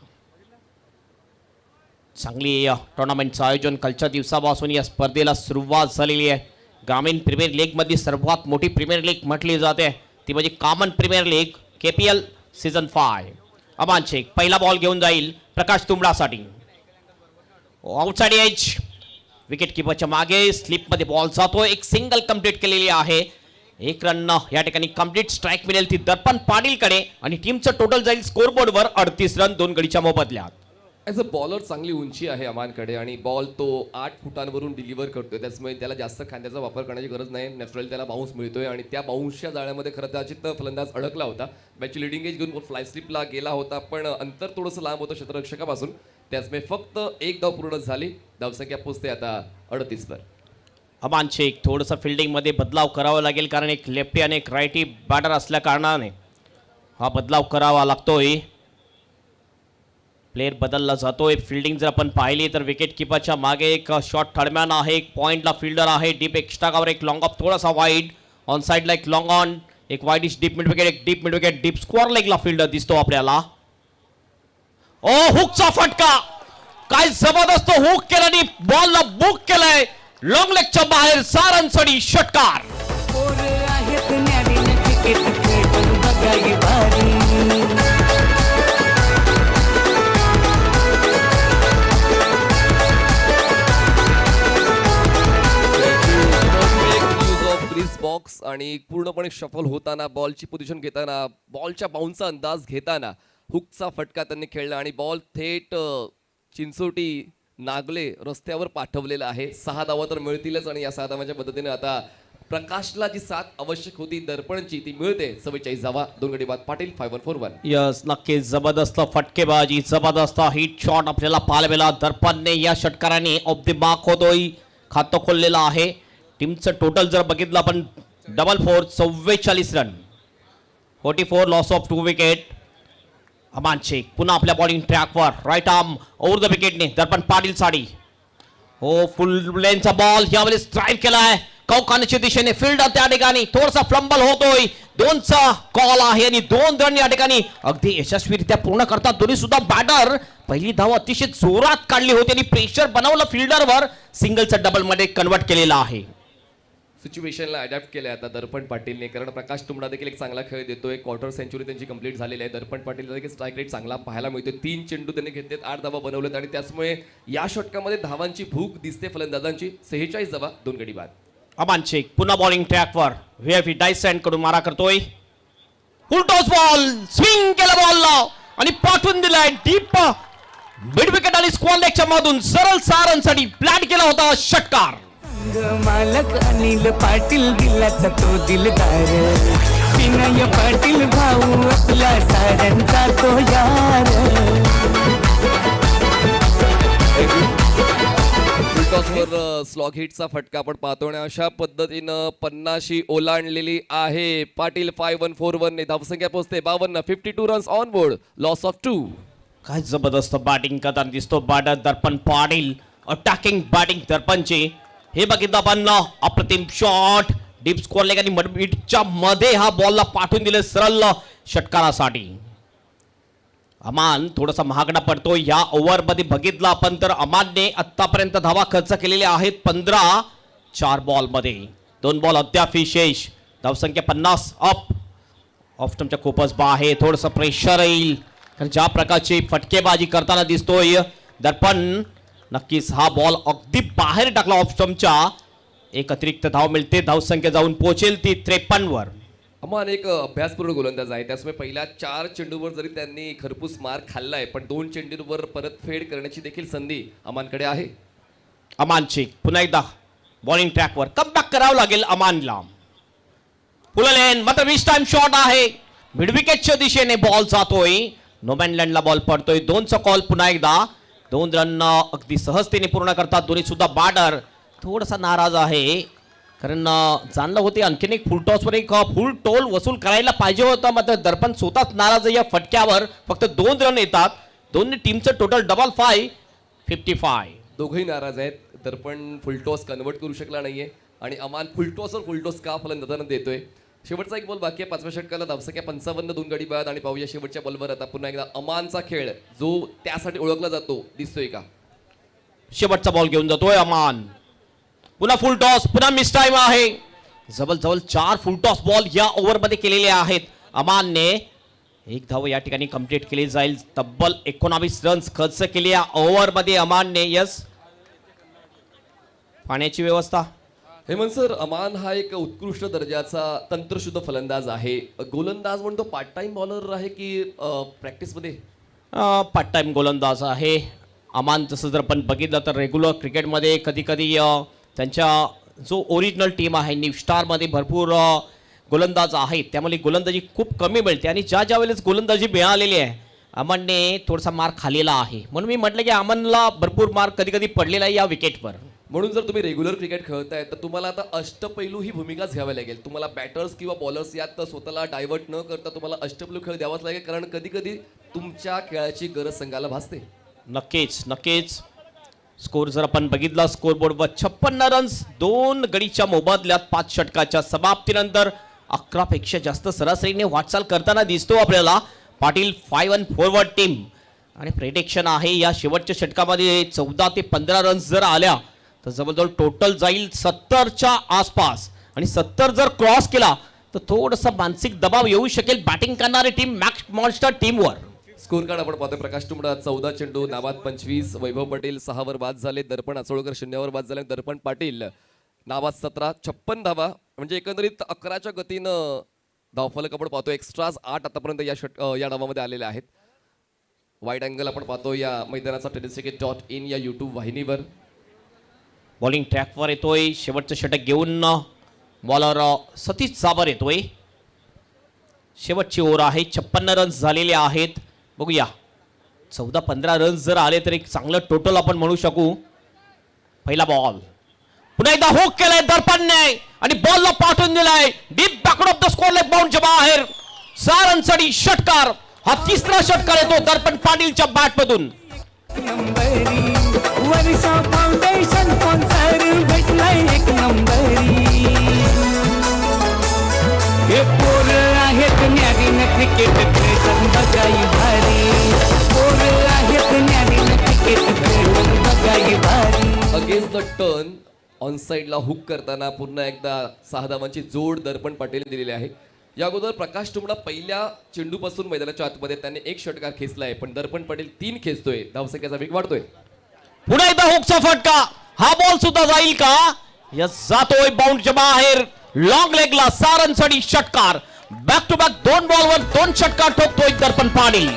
चांगली टुर्नामेंटचं आयोजन कालच्या दिवसापासून या स्पर्धेला सुरुवात झालेली आहे. ग्रामीण प्रीमियर लीगमध्ये सर्वात मोठी प्रीमियर लीग म्हटली जाते ती म्हणजे Kaman premier league KPL season 5. Aman Shaikh पहिला बॉल घेऊन जाईल प्रकाश तुंबडासाठी. आउटसाइड एज विकेट किपरच्या मागे स्लिपमध्ये बॉल जातो. एक सिंगल कंप्लीट केलेली आहे. 1 रन या ठिकाणी कंप्लीट स्ट्राईक मिळेल ती दर्पण पाटीलकडे आणि टीमचं टोटल जाईल स्कोरबोर्डवर 38 रन 2 गडीच्या मोबदल्यात. ॲज अ बॉलर चांगली उंची आहे अमानकडे आणि बॉल तो 8 फुटांवरून डिलिव्हर करतोय. त्याचमुळे त्याला जास्त खांद्याचा वापर करण्याची गरज नाही. नॅचरली त्याला बाउन्स मिळतोय आणि त्या बाउन्सच्या जाळ्यामध्ये खरं कदाचित फलंदाज अडकला होता. बॅटची लिडिंग एज घेऊन फ्लाय स्लिपला गेला होता पण अंतर थोडंसं लांब होतं क्षेत्ररक्षकापासून. त्याचमुळे फक्त 1 धाव पूर्ण झाली. धावसंख्या पोचते आता 38 वर. अमान शेख थोडंसं फिल्डिंगमध्ये बदलाव करावा लागेल कारण एक लेफ्टी आणि एक राईटी बॅटर असल्या कारणाने हा बदलाव करावा लागतोय. प्लेयर बदलला जातोय. फिल्डिंग जर आपण पाहिली तर विकेट किपरच्या मागे एक शॉर्ट थर्डमॅन आहे, एक पॉइंटला फिल्डर आहे, डीप एक्स्ट्रा कव्हर, एक लॉंग ऑफ थोडासा वाईड, ऑन साइडला एक लॉंग ऑन, एक वाईडिश डीप मिड विकेट, एक deep mid wicket, deep square लेगला फिल्डर दिसतो आपल्याला. ओ हुकचा फटका, काय जबरदस्त हुक केल्याने बॉलला बुक केलाय, लॉंग लेगच्या बाहेर सारंगसडी षटकार. पोर आहेत न्यारीनं क्रिकेट खेळ पण बघाई भारी. बॉक्स आणि पूर्णपणे शफल होताना, बॉलची पोझिशन घेताना, बॉलच्या बाउन्सचा अंदाज घेताना हुकचा फटका त्यांनी खेळला आणि बॉल थेट चिंचोटी नागले रस्त्यावर पाठवलेला आहे. 6 धावा तर मिळतीलच आणि या 6 धावांच्या मदतीने आता प्रकाशला जी साथ आवश्यक होती दर्पणची ती मिळते. 44 धावा, 2 गडी बाद. पाटील 5-1-4-1. यस, नक्कीच जबरदस्त फटकेबाजी, जबरदस्त हिट शॉट आपल्याला पाहायला मिळाला. दर्पणने या षटकाराने ऑफ द मार्क होतोय खातं खोललेलं आहे. टीमचं टोटल जर बघितलं आपण 4-4, 44 रन, 44 लॉस ऑफ 2 विकेट. अमान शेख पुन्हा आपल्या बॉलिंग ट्रॅकवर, राईट आर्म ओव्हर द विकेटने दर्पण पाटील साडी. हो, फुल लेनचा बॉल यावेळी स्ट्राईक केलाय कौकानच्या दिशेने. फिल्डर त्या ठिकाणी थोडासा फ्लंबल होतोय. 2चा कॉल आहे आणि 2 रन या ठिकाणी अगदी यशस्वीरित्या पूर्ण करतात दोन्ही सुद्धा बॅटर. पहिली धाव अतिशय जोरात काढली होती आणि प्रेशर बनवलं फिल्डरवर. सिंगलचा डबल मध्ये कन्वर्ट केलेला आहे. सिच्युएशनला अडॅप्ट केलं आता दर्पण पाटीलने, कारण प्रकाश तुंबडा देखील एक चांगला खेळ देतोय. क्वार्टर सेंचुरी त्यांची कंप्लीट झालेली आहे. दर्पण पाटीलला देखील स्ट्राईक रेट चांगला पाहायला मिळतोय. 3 चेंडू त्यांनी घेतलेत, 8 धावा बनवलेत आणि त्याचमुळे या षटकामध्ये धावांची भूक दिसते फलंदाजांची. 46 धावा, 2 गडी बाद. अमान शेख पुन्हा बॉलिंग ट्रॅकवर, व्हीआयपी डायसेंड कडून मारा करतोय. फुल टॉस बॉल, स्विंग केला बॉलला आणि पाठवून दिलाय डीप मिड विकेट आणि स्क्वेअर लेगच्या मधून सरळ सारंगसाठी प्लॅन केला होता षटकार. मालक अनिल पाटील दिलाचा तो दिलदार. विनय पाटील भाऊ आपला साऱ्यांचा तो यार. टॉसवर स्लॉग हिटचा फटका आपण पाहतो आणि अशा पद्धतीनं 50 ओलांडलेली आहे. पाटील 5-1-4-1 ने धावसंख्या पोहोचते 52. 52 runs on board, loss of 2. काय जबरदस्त बॅटिंग करताना दिसतो batter Darpan Patil. Attacking batting दर्पणची. हे बघितलं आपण, अप्रतिम शॉट, डीप स्कोअर लेग आणि मडबीटच्या मध्ये हा बॉलला पाठवून दिले सरळ षटकारासाठी. अमान थोडासा महागडा पडतो या ओव्हरमध्ये बघितलं आपण तर अमानने आतापर्यंत धावा खर्च केलेल्या आहेत 15. 4 बॉलमध्ये 2 बॉल अद्याप शेष. धावसंख्या 50 अप. ऑफ स्टंपच्या खूपच बाहेर, थोडंसं प्रेशर येईल कारण ज्या प्रकारची फटकेबाजी करताना दिसतोय दर्पण. नक्कीच हा बॉल अगदी बाहेर टाकला ऑफ स्टंपच्या. एक अतिरिक्त धाव मिळते, धावसंख्या जाऊन पोहोचेल ती 53 वर. अमान एक अभ्यासपूर्ण गोलंदाज आहे, त्यामुळे पहिल्या 4 चेंडूवर जरी त्यांनी खरपूस मार खाल्लाय पण 2 चेंडूवर परतफेड करण्याची देखील संधी अमानकडे आहे. अमान शेख पुन्हा एकदा बॉलिंग ट्रॅकवर, कमबॅक करावं लागेल अमानला. फुल लेन मात्र विश टाइम शॉट आहे, मिड विकेटच्या दिशेने बॉल जातोय, नोमॅन लँडला बॉल पडतोय. 2चा कॉल पुन्हा एकदा. 2 रन अगदी सहजतेने पूर्ण करतात दोन्ही सुद्धा बॅटर. थोडासा नाराज आहे कारण जाणलं होते आणखीन एक फुल टॉसवर एक फुल टोल वसूल करायला पाहिजे होता, मात्र दर्पण स्वतःच नाराज आहे या फटक्यावर. फक्त 2 रन येतात. दोन्ही टीमचं टोटल 55. 55 दोघंही नाराज आहेत. दर्पण फुलटॉस कन्वर्ट करू शकला नाहीये आणि अमान फुलटॉसवर फुलटॉस का फलंदाजांना देतोय. शेवटचा एक बॉल बाकी आहे 5व्या षटकाला. धावसंख्या 55, 2 गडी बाद आणि पाहूया शेवटच्या बॉलवर आता पुन्हा एकदा अमानचा खेळ जो त्यासाठी ओळखला जातो दिसतोय का. शेवटचा बॉल घेऊन जातोय अमान. पुन्हा फुल टॉस, पुन्हा मिस टाइम आहे. जवळ 4 फुल टॉस बॉल या ओव्हरमध्ये केलेले आहेत अमानने. 1 धाव या ठिकाणी कंप्लीट केली जाईल. तब्बल 19 रन्स खर्च केले या ओव्हरमध्ये अमानने. यस, पाण्याची व्यवस्था. हेमंत सर, अमान हा एक उत्कृष्ट दर्जाचा तंत्रशुद्ध फलंदाज आहे. गोलंदाज म्हणतो पार्ट टाइम बॉलर आहे की प्रॅक्टिसमध्ये? पार्ट टाइम गोलंदाज आहे अमान. जसं जर आपण बघितलं तर रेग्युलर क्रिकेटमध्ये कधी कधी त्यांच्या जो ओरिजिनल टीम आहे न्यू स्टारमध्ये भरपूर गोलंदाज आहेत, त्यामुळे गोलंदाजी खूप कमी मिळते आणि ज्या वेळेस गोलंदाजी मिळालेली आहे अमनने थोडासा मार खाल्लेला आहे. म्हणून मी म्हटलं की अमनला भरपूर मार कधी कधी पडलेला आहे या विकेटवर. म्हणून जर तुम्ही रेग्युलर क्रिकेट खेळताय तर तुम्हाला आता अष्टपैलू ही भूमिकाच घ्यावी लागेल. तुम्हाला बॅटर्स किंवा बॉलर्स यात स्वतःला डायव्हर्ट न करता तुम्हाला अष्टपैलू खेळ द्यावाच लागेल, कारण कधी कधी तुमच्या खेळाची गरज संघाला भासते. नक्कीच नक्कीच. स्कोर जर आपण बघितला स्कोर बोर्डवर 56 रन्स, 2 गडीच्या मोबदल्यात 5 षटकाच्या समाप्तीनंतर 11 पेक्षा जास्त सरासरीने वाटचाल करताना दिसतो आपल्याला पाटील. 5-1 फॉरवर्ड टीम आणि प्रेडिक्शन आहे या शेवटच्या षटकामध्ये 14 ते 15 रन्स जर आल्या तर जवळजवळ टोटल जाईल 70च्या आसपास. आणि 70 जर क्रॉस केला तर थोडासा मानसिक दबाव येऊ शकेल बॅटिंग करणारी टीम मॅक्स मॉन्स्टर टीमवर. स्कोर कार्ड आपण पाहतोय. प्रकाश तुंबडा 14 चेंडू, नाबाद 25, वैभव पटेल 6 वर बाद झाले, दर्पण आचोळकर 0 वर बाद झाले, दर्पण पाटील नाबाद 17, 56 धावा. म्हणजे एकंदरीत 11च्या गतीनं धावफलक आपण पाहतो. एक्स्ट्राज 8 आतापर्यंत या डावामध्ये आलेले आहेत. वाईड अँगल आपण पाहतो या मैदानाचा tenniscricket.in या यूट्यूब वाहिनीवर. बॉलिंग ट्रॅकवर येतोय शेवटचं षटक घेऊन बॉलर सतीश जाबर येतोय. शेवटची ओव्हर आहे. 56 रन्स झालेले आहेत. बघूया 14-15 रन्स जर आले तर एक चांगलं टोटल आपण म्हणू शकू. पहिला बॉल पुन्हा एकदा हुक केलाय दर्पणने आणि बॉलला पाठवून दिलाय deep backward of the square leg बाउंडच्या बाहेर. 6 रनसाठी षटकार. हा तिसरा षटकार येतो दर्पण पाटीलच्या बॅट मधून. नंबरी वर्षा फाउंडेशन स्पॉन्सर भेटलाय एक नंबरी. हे पोरं आहेत न्यारीन क्रिकेट खेळून बघाई भारी. पोरं आहेत न्यारीन क्रिकेट खेळून बघाई भारी. अगेन्स्ट द टर्न ऑन साइडला हुक करताना पुन्हा एकदा 6 धावांची जोड दर्पण पाटील दिलेली आहे. या अगोदर प्रकाश तुंबडा पहिल्या चेंडूपासून मैदानाच्या आतमध्ये त्याने 1 षटकार खेचलाय, पण दर्पण पाटील 3 खेचतोय. धावसंख्येचा वेग वाढतोय. पुन्हा एकदा हुकचा फटका. हा बॉल सुद्धा जाईल का? यस, जातोय बाउंडच्या बाहेर. लॉंग लेगला 6 रनसाठी षटकार. बॅक टू बॅक 2 बॉलवर 2 षटकार ठोकतोय दर्पण पाटील.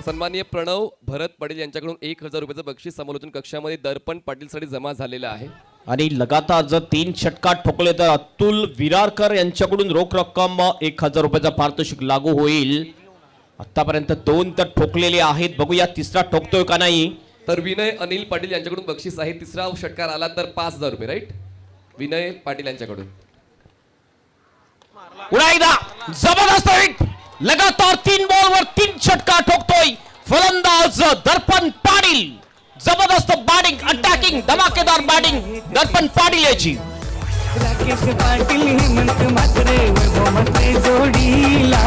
सन्माननीय प्रणव भरत पाटील यांच्याकडून 1000 रुपयाचं बक्षीस समालोचन कक्षामध्ये दर्पण पाटीलसाठी जमा झालेलं आहे. आणि लगातार जर 3 षटकार ठोकले तर अतुल विरारकर यांच्याकडून रोख रक्कम 1000 रुपयाचा पारितोषिक लागू होईल. आतापर्यंत 2 तर ठोकलेले आहेत. बघूया तिसरा ठोकतोय का नाही. तर विनय अनिल पाटील यांच्याकडून बक्षीस आहे. तिसरा षटकार आला तर 5000 रुपये. राईट, विनय पाटील यांच्याकडून. पुन्हा एकदा जबरदस्त हिट. लगातार 3 बॉलवर 3 षटकार ठोकतोय फलंदाज दर्पण पाटील. जबरदस्त बॅटिंग, अटॅकिंग, धमाकेदार बॅटिंग दर्पण पाटील याची. राकेश पाटील हेमंत म्हात्रे वैभव म्हात्रे जोडीला.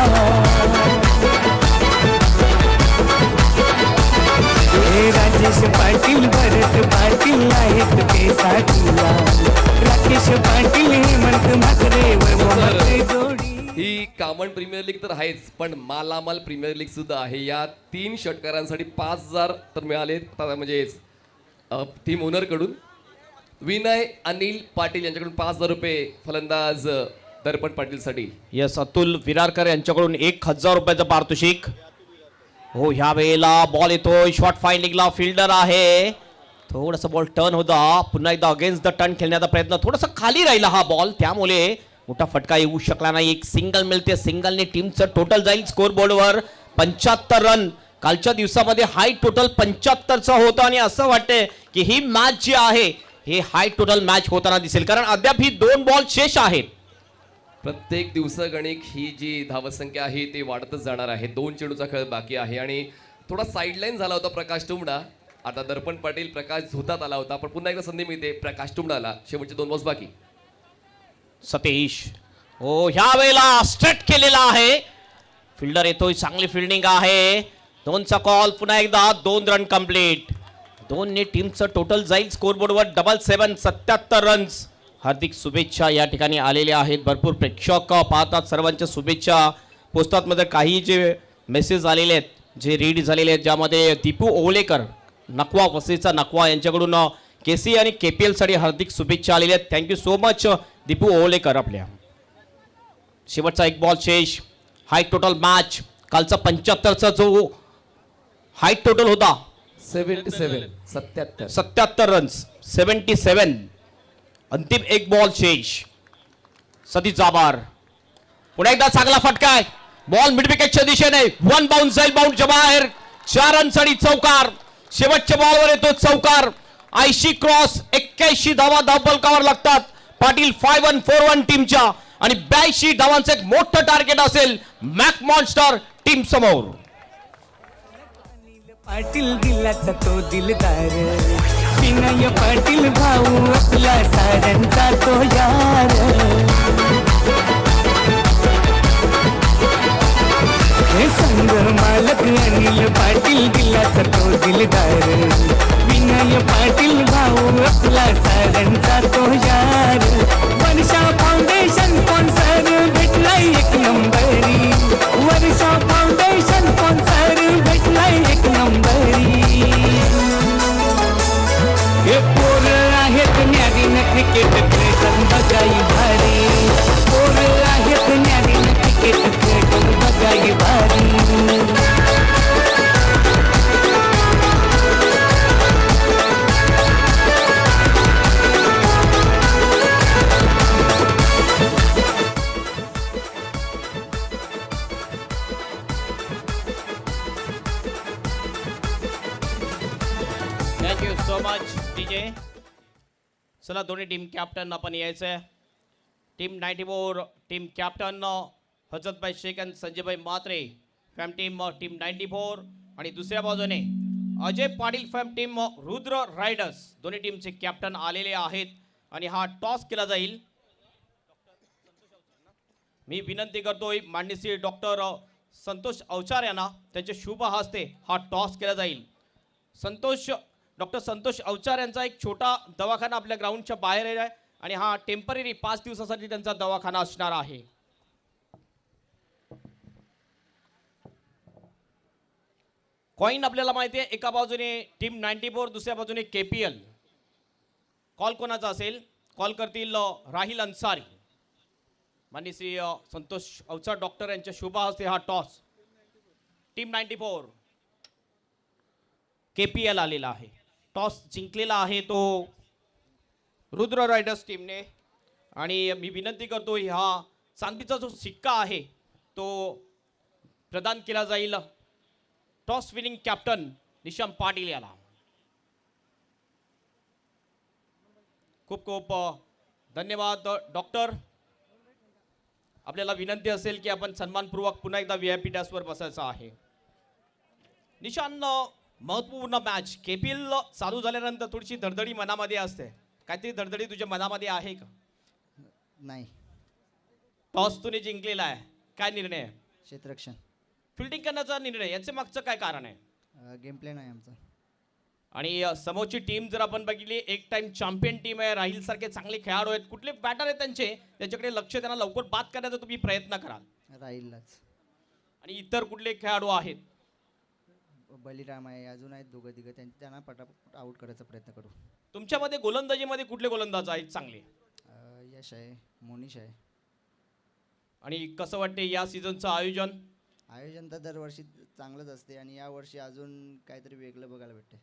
हे राजेश पाटील भरत पाटील आहेत ते साथीला. राकेश पाटील हेमंत म्हात्रे वैभव म्हात्रे जोडी. ही कॉमन प्रीमियर लीग तर आहेच, पण मालामाल प्रीमियर लीग सुद्धा आहे. या 3 षटकारांसाठी 5000 तर मिळाले. म्हणजे टीम ओनर कडून विनय अनिल पाटील यांच्याकडून 5000 रुपये फलंदाज दर्पण पाटीलसाठी. यस, अतुल विरारकर यांच्याकडून 1000 रुपयाचं पारितोषिक. हो, ह्या वेळेला बॉल येतोय शॉर्ट फाइंडिंगला. फिल्डर आहे. थोडासा बॉल टर्न होता. पुन्हा एकदा अगेन्स्ट द टर्न खेळण्याचा प्रयत्न. थोडासा खाली राहिला हा बॉल, त्यामुळे मोठा फटका येऊ शकला नाही. एक सिंगल मिळते. सिंगलने टीमचं टोटल जाईल स्कोर बोर्डवर 75 रन. कालच्या दिवसामध्ये हाय टोटल 75चा होतं आणि असं वाटतंय की ही मॅच जी आहे हे हाय टोटल मॅच होताना दिसेल, कारण अद्याप ही 2 बॉल शेष आहेत. प्रत्येक दिवसागणिक ही जी धावसंख्या आहे ती वाढतच जाणार आहे. 2 चेंडूचा खेळ बाकी आहे आणि थोडा साईडलाईन झाला होता प्रकाश तुंबडा. आता दर्पण पाटील प्रकाश झोतात आला होता, पण पुन्हा एकदा संधी मिळते प्रकाश तुंबडाला. शेवटचे 2 बॉल्स बाकी. सतीश हो, ह्या वेळेला स्ट्रेट केलेला आहे. फिल्डर येतोय. चांगली फिल्डिंग आहे. 2चा कॉल. पुन्हा एकदा 2 रन कंप्लीट. 2ने टीमचं टोटल जाईल स्कोर बोर्डवर 77, 77 रन्स. हार्दिक शुभेच्छा या ठिकाणी आलेल्या आहेत. भरपूर प्रेक्षक पाहतात. सर्वांच्या शुभेच्छा पोस्टात. मध्ये काही जे मेसेज आलेले आहेत, जे रीड झालेले आहेत, ज्यामध्ये दीपू ओवलेकर नकवा वसईचा नकवा यांच्याकडून केसी आणि KPL साठी हार्दिक शुभेच्छा आलेल्या आहेत. Thank you so much Deepu Owalekar. आपल्या शेवटचा 1 बॉल शेष. High total match. कालचा 75चा जो हाय टोटल होता 77 रन्स. 77. अंतिम 1 बॉल शेष. सतीश जाबार. पुन्हा एकदा चांगला फटका आहे. बॉल मिड विकेटच्या दिशेने. 1 बाउन्स जाईल बाउंडच्या बाहेर. 4 रनसाठी चौकार. शेवटच्या बॉलवर येतो चौकार. 80 क्रॉस. 81 धावा धावफलकावर लागतात. पाटील 5141 टीमच्या आणि 82 धावांचं एक मोठं टार्गेट असेल मॅक मॉन्स्टर टीम समोर. पाटील दिलाचा तो दिलदार विनय पाटील भाऊ आपला साऱ्यांचा तो यार. हे संघ मालक अनिल पाटील दिलाचा तो दिलदार विनय पाटील भाऊ आपला साऱ्यांचा तो यार. वर्षा फाउंडेशन स्पॉन्सर भेटलाय एक नंबरी. वर्षा फाउंडेशन स्पॉन्सर भेटलाय एक नंबरी. हे पोरं आहेत न्यारीन क्रिकेट खेळून बघाई भारी. पोरं आहेत न्यारीन क्रिकेट खेळून बघाई भारी. Thank you so much DJ. चला दोन्ही टीम कॅप्टन आपण यायचं. टीम 94 टीम कॅप्टन हजरतभाई शेख आणि संजयभाई म्हात्रे फॅम टीम टीम 94 आणि दुसऱ्या बाजूने अजय पाटील फॅम टीम रुद्र रायडर्स. दोन्ही टीमचे कॅप्टन आलेले आहेत आणि हा टॉस केला जाईल. मी विनंती करतोय माननीय श्री डॉक्टर संतोष अवचार यांना त्यांच्या शुभ हस्ते हा टॉस केला जाईल. डॉक्टर संतोष अवचार यांचा एक छोटा दवाखाना आपल्या ग्राउंडच्या बाहेर आहे आणि हा टेम्पररी 5 दिवसासाठी त्यांचा दवाखाना असणार आहे. कॉइन आपल्याला माहिती आहे एका बाजूने टीम 94 दुसऱ्या बाजूने KPL. कॉल कोणाचा असेल? कॉल करतील राहिल अन्सारी. माननीय श्री संतोष अवचार डॉक्टर यांच्या शुभ हस्ते हा टॉस. टीम 94 KPL आलेला आहे. टॉस जिंकलेला आहे तो रुद्र रायडर्स टीमने आणि मी विनंती करतो हा चांदीचा जो सिक्का आहे तो प्रदान केला जाईल टॉस विनिंग कॅप्टन निशाम पाटील याला. खूप खूप धन्यवाद डॉक्टर. आपल्याला विनंती असेल की आपण सन्मानपूर्वक पुन्हा एकदा VIP डॅशवर बसायचं आहे. निशान महत्वपूर्ण मॅच KPL चालू झाल्यानंतर थोडीशी धडधडी मनामध्ये असते. काहीतरी धडधडी तुझ्या मनामध्ये आहे का? नाही. टॉस तुम्ही जिंकलेला आहे, काय निर्णय आहे? क्षेत्ररक्षण. फिल्डिंग करण्याचा निर्णय, याचे मागचं काय कारण आहे? गेम प्लॅन आहे आमचा. आणि समोरची टीम जर आपण बघितली एक टाइम चॅम्पियन टीम आहे. राहील सारखे चांगले खेळाडू आहेत. कुठले बॅटर आहेत त्यांचे त्याच्याकडे लक्ष त्यांना लवकर बाद करण्याचा तुम्ही प्रयत्न कराल. राहीलच. आणि इतर कुठले खेळाडू आहेत? बलिराम आहे, अजून आहेत दोघं तिघं, त्यांना पटापट आउट करायचा प्रयत्न करू. तुमच्यामध्ये गोलंदाजीमध्ये कुठले गोलंदाज आहेत चांगले? यश आहे, मोनिश आहे. आणि कसं वाटते या सीझनचं आयोजन? आयोजन तर दरवर्षी चांगलंच असते आणि यावर्षी अजून काहीतरी वेगळं बघायला भेटते.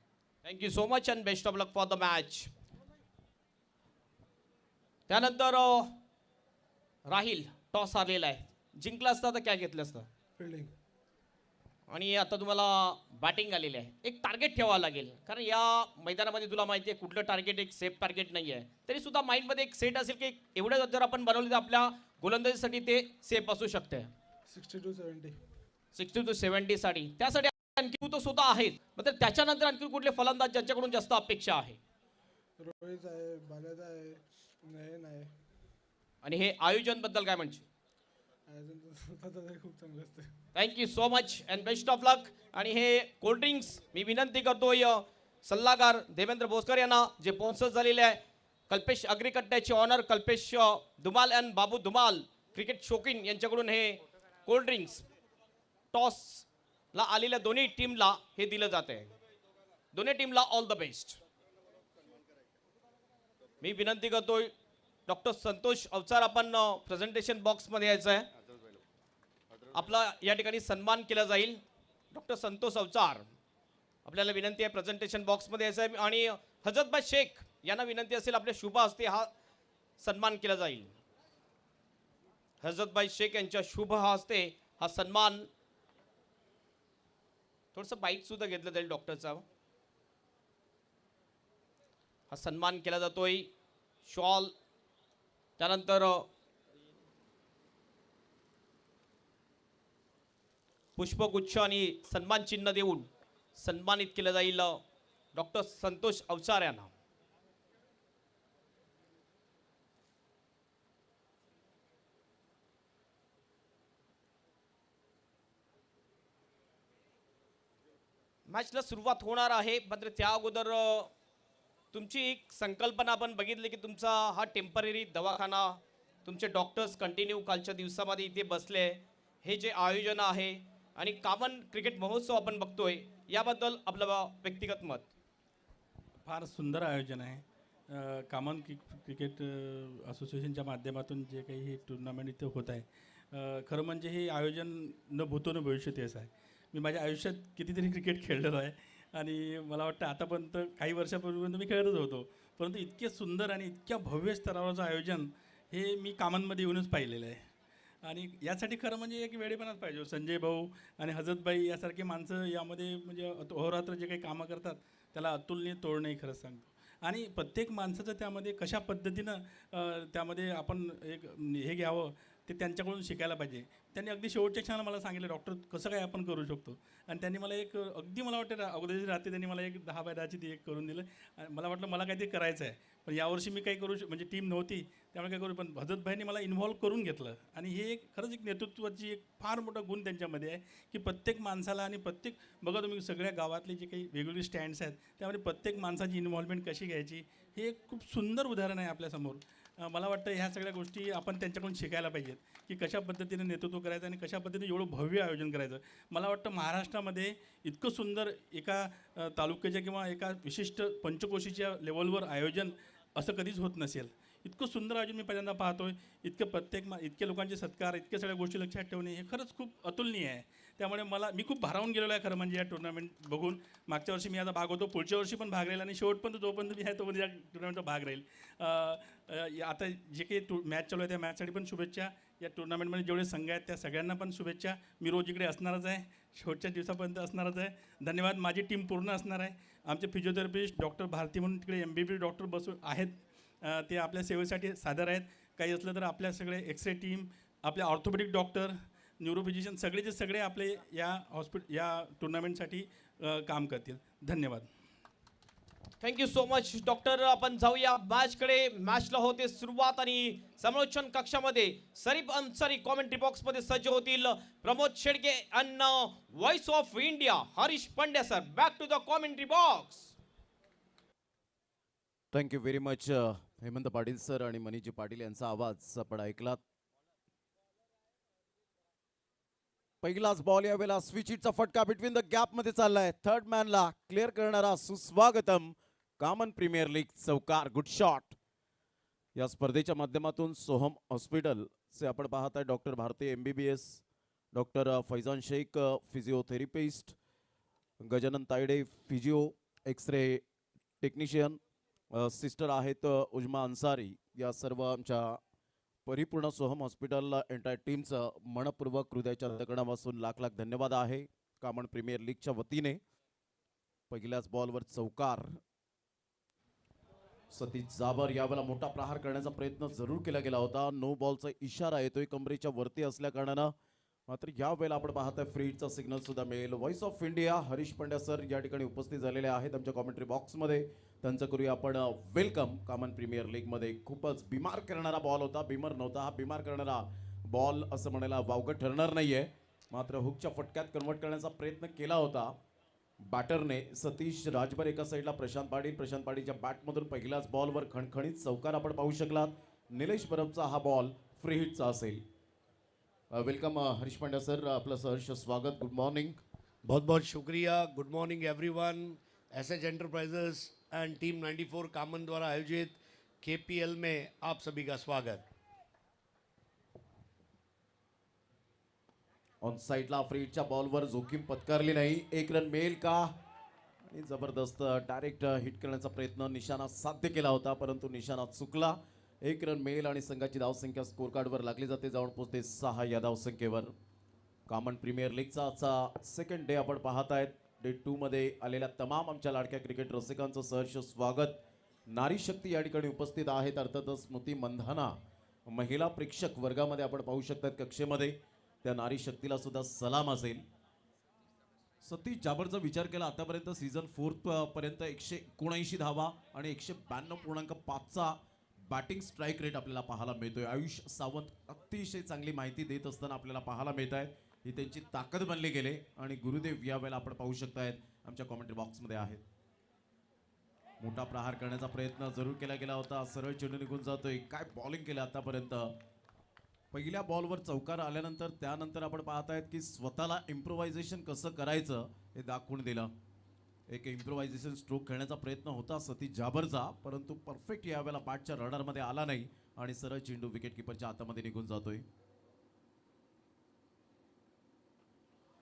Thank you so much and best of luck for the match. त्यानंतर राहील टॉस आलेला आहे. जिंकला असता तर काय घेतलं असतं? फिल्डिंग. आणि आता तुम्हाला बॅटिंग आलेली आहे. एक टार्गेट ठेवावं लागेल कारण या मैदानामध्ये तुला माहिती आहे कुठलं टार्गेट एक सेफ टार्गेट नाही आहे. तरी सुद्धा माइंडमध्ये एक सेट असेल की एवढ्या जर आपण बनवले तर आपल्या गोलंदाजीसाठी ते सेफ असू शकते. 60 to 70. 60 to 70 साठी. त्यासाठी आणखी तो स्वतः आहेत. मात्र त्याच्यानंतर आणखी कुठले फलंदाज ज्यांच्याकडून जास्त अपेक्षा आहे? रोहित आहे, बालादा आहे, नयन आहे. आणि हे आयोजन बद्दल काय म्हणशील? आयोजन तर स्वतःचं खूप चांगलं असतं. Thank you so much and best of luck. आणि हे कोल्ड्रिंक्स मी विनंती करतोय सल्लागार देवेंद्र भोसकर यांना जे स्पॉन्सर झालेले आहे. कल्पेश अग्रिकट्ट्याचे owner Kalpesh Dhumal and Babu Dhumal cricket शौकीन यांच्याकडून हे कोल्ड्रिंक्स टॉसला आलेल्या दोन्ही टीमला हे दिलं जात आहे. दोन्ही टीमला ऑल द बेस्ट. मी विनंती करतोय डॉक्टर संतोष अवचार आपण प्रेझेंटेशन बॉक्समध्ये यायचं आहे. आपला या ठिकाणी सन्मान केला जाईल. डॉक्टर संतोष अवचार आपल्याला विनंती आहे प्रेझेंटेशन बॉक्समध्ये यायचं आहे. आणि हजरतभाई शेख यांना विनंती असेल आपल्या शुभ हस्ते हा सन्मान केला जाईल. हजरतभाई शेख यांच्या शुभ हस्ते हा सन्मान. थोडंसं बाईट सुद्धा घेतलं जाईल डॉक्टरचा. हा सन्मान केला जातोय. शॉल त्यानंतर पुष्पगुच्छ आणि सन्मान चिन्ह देऊन सन्मानित केलं जाईल डॉक्टर संतोष अवचार यांना. मॅचला सुरुवात होणार आहे, मात्र त्या अगोदर तुमची एक संकल्पना आपण बघितली की तुमचा हा टेम्पररी दवाखाना, तुमचे डॉक्टर्स कंटिन्यू कालच्या दिवसामध्ये इथे बसले, हे जे आयोजन आहे आणि कॉमन क्रिकेट महोत्सव आपण बघतोय, याबद्दल आपलं व्यक्तिगत मत. फार सुंदर आयोजन आहे. कॉमन क्रिकेट असोसिएशनच्या माध्यमातून जे काही हे टुर्नामेंट इथे होत आहे, खरं म्हणजे हे आयोजन न भूतो न भविष्यती असं आहे. मी माझ्या आयुष्यात कितीतरी क्रिकेट खेळलेलो आहे आणि मला वाटतं आतापर्यंत काही वर्षापूर्वीपर्यंत मी खेळतच होतो, परंतु इतके सुंदर आणि इतक्या भव्य स्तरावरचं आयोजन हे मी कामांमध्ये येऊनच पाहिलेलं आहे. आणि यासाठी खरं म्हणजे एक वेळेपणाच पाहिजे. संजय भाऊ आणि हजरतबाई यासारखी माणसं यामध्ये म्हणजे अहोरात्र जे काही कामं करतात त्याला अतुलनीय तोड नाही खरंच सांगतो. आणि प्रत्येक माणसाचं त्यामध्ये कशा पद्धतीनं त्यामध्ये आपण एक हे घ्यावं ते त्यांच्याकडून शिकायला पाहिजे. त्यांनी अगदी शेवटच्या क्षणाला मला सांगितलं, डॉक्टर कसं काय आपण करू शकतो. आणि त्यांनी मला एक अगदी मला वाटतं अगोदरची रात्री त्यांनी मला एक 10x10ची ती एक करून दिलं. आणि मला वाटलं मला काहीतरी करायचं आहे, पण यावर्षी मी काही करू म्हणजे टीम नव्हती त्यामुळे काय करू, पण हजरतभाईंनी मला इन्व्हॉल्व करून घेतलं. आणि हे एक खरंच एक नेतृत्वाची एक फार मोठा गुण त्यांच्यामध्ये आहे की प्रत्येक माणसाला आणि प्रत्येक बघा तुम्ही सगळ्या गावातले जे काही वेगवेगळे स्टँड्स आहेत त्यामध्ये प्रत्येक माणसाची इन्व्हॉल्वमेंट कशी घ्यायची हे एक खूप सुंदर उदाहरण आहे आपल्यासमोर. मला वाटतं ह्या सगळ्या गोष्टी आपण त्यांच्याकडून शिकायला पाहिजेत की कशा पद्धतीने नेतृत्व करायचं आणि कशा पद्धतीने एवढं भव्य आयोजन करायचं. मला वाटतं महाराष्ट्रामध्ये इतकं सुंदर एका तालुक्याच्या किंवा एका विशिष्ट पंचकोशीच्या लेवलवर आयोजन असं कधीच होत नसेल. इतकं सुंदर आयोजन मी पहिल्यांदा पाहतोय. इतके लोकांचे सत्कार, इतक्या सगळ्या गोष्टी लक्षात ठेवणे हे खरंच खूप अतुलनीय आहे. त्यामुळे मी खूप भारावून गेलेलो आहे खरं म्हणजे या टुर्नामेंट बघून. मागच्या वर्षी मी आता भाग होतो, पुढच्या वर्षी पण भाग राहील आणि शेवटपर्यंत जोपर्यंत मी आहे तोपर्यंत या टुर्नामेंटचा भाग राहील. आता जे काही मॅच चालू आहे त्या मॅचसाठी पण शुभेच्छा. या टुर्नामेंटमध्ये जेवढे संघ आहेत त्या सगळ्यांना पण शुभेच्छा. मी रोज इकडे असणारच आहे, शेवटच्या दिवसापर्यंत असणारच आहे. धन्यवाद. माझी टीम पूर्ण असणार आहे. आमचे फिजिओथेरपिस्ट डॉक्टर भारती म्हणून तिकडे MBBS डॉक्टर बसून आहेत, ते आपल्या सेवेसाठी सादर आहेत. काही असलं तर आपल्या सगळे एक्सरे टीम, आपल्या ऑर्थोपेडिक डॉक्टर, न्यूरोफिजिशियन सगळेचे सगळे आपले या टुर्नामेंटसाठी काम करतील. धन्यवाद. Thank you so much doctor. आपण जाऊया मॅचकडे. मॅचला होते सुरुवात आणि समालोचन कक्षामध्ये सरीफ अन्सारी कॉमेंट्री बॉक्समध्ये सज्ज होतील. Pramod Shedge and voice of India Harish Pandya sir, back to the commentary box. Thank you very much Hemant Patil sir आणि मनीजी पाटील यांचा आवाज आपण ऐकलात. पहिलाच बॉल यावेळेला स्विच हिटचा फटका बिटवीन द गॅप मध्ये चाललाय. थर्ड मॅनला क्लिअर करणारा सुस्वागतम कॉमन प्रीमियर लीग चौकार. Good shot. या स्पर्धेच्या माध्यमातून सोहम हॉस्पिटलचे आपण पाहताय doctor Bharti MBBS, doctor Faizan Shaikh physiotherapist, Gajanan Tayde physio x ray technician, sister आहेत उजमा अन्सारी. या सर्व आमच्या परिपूर्ण सोहम हॉस्पिटल एंटायर टीमचं मनपूर्वक हृदयाच्या दगडापासून लाख लाख धन्यवाद आहे. कॉमन प्रीमियर लीगच्या वतीने पहिल्याच बॉलवर चौकार. सतीश जाबर यावेळेला मोठा प्रहार करण्याचा प्रयत्न जरूर केला गेला होता. नो बॉलचा इशारा येतोय कमरेच्या वरती असल्या कारणानं, मात्र या वेळेला आपण पाहताय फ्री हिटचा सिग्नल सुद्धा मिळेल. Voice of India Harish Pandya sir या ठिकाणी उपस्थित झालेले आहेत आमच्या कॉमेंट्री बॉक्समध्ये. त्यांचं करूया आपण वेलकम. कॉमन प्रीमियर लीगमध्ये खूपच बिमार करणारा बॉल होता. बिमार नव्हता हा, बिमार करणारा बॉल असं म्हणायला वावगं ठरणार नाहीये. मात्र हुकच्या फटक्यात कन्वर्ट करण्याचा प्रयत्न केला होता बॅटरने. सतीश राजभर एका साईडला, प्रशांत पाटीलच्या बॅटमधून पहिल्याच बॉलवर खणखणीत चौकार आपण पाहू शकलात. निलेश बरबचा हा बॉल फ्री हिटचा असेल. वेलकम हरीश पांड्या सर, आपलं सहर्ष स्वागत. Good morning. बहुत बहुत शुक्रिया. Good morning everyone. SH enterprises and team 94 Kaman द्वारा आयोजित KPL में आप सभी का स्वागत. ऑन साईडला फ्री हिटच्या बॉलवर जोखीम पत्कारली नाही. एक रन मिळेल का? आणि जबरदस्त डायरेक्ट हिट करण्याचा प्रयत्न, निशाणा साध्य केला होता परंतु निशाणा चुकला. एक रन मिळेल आणि संघाची धावसंख्या स्कोर कार्डवर लागली जाते, जाऊन पोहोचते 6 या धावसंख्येवर. कॉमन प्रीमियर लीगचा आजचा सेकंड डे आपण पाहत आहेत. डे 2 मध्ये आलेल्या तमाम आमच्या लाडक्या क्रिकेट रसिकांचं सहर्ष स्वागत. नारी शक्ती या ठिकाणी उपस्थित आहेत. अर्थातच स्मृती मंधाना महिला प्रेक्षक वर्गामध्ये आपण पाहू शकतात कक्षेमध्ये त्या नारी शक्तीला सुद्धा सलाम असेल. सतीश जाबरचा विचार केला आतापर्यंत सीझन 4 पर्यंत 179 धावा आणि 192.5चा बॅटिंग स्ट्राईक रेट आपल्याला पाहायला मिळतोय. आयुष सावंत अतिशय चांगली माहिती देत असताना आपल्याला पाहायला मिळत आहे. ही त्यांची ताकद बनली गेले आणि गुरुदेव यावेळेला आपण पाहू शकतायत आमच्या कॉमेंट्री बॉक्समध्ये आहेत. मोठा प्रहार करण्याचा प्रयत्न जरूर केला गेला होता. सरळ चेंडू निघून जातोय. काय बॉलिंग केलं आतापर्यंत. पहिल्या बॉलवर चौकार आल्यानंतर त्यानंतर आपण पाहत आहेत की स्वतःला इम्प्रोव्हायझेशन कसं करायचं हे दाखवून दिलं. एक इम्प्रोव्हायझेशन स्ट्रोक खेळण्याचा प्रयत्न होता सतीश जाबरचा, परंतु परफेक्ट यावेळेला बॅटच्या रडारमध्ये आला नाही आणि सरळ चेंडू विकेट किपरच्या हातामध्ये निघून जातोय.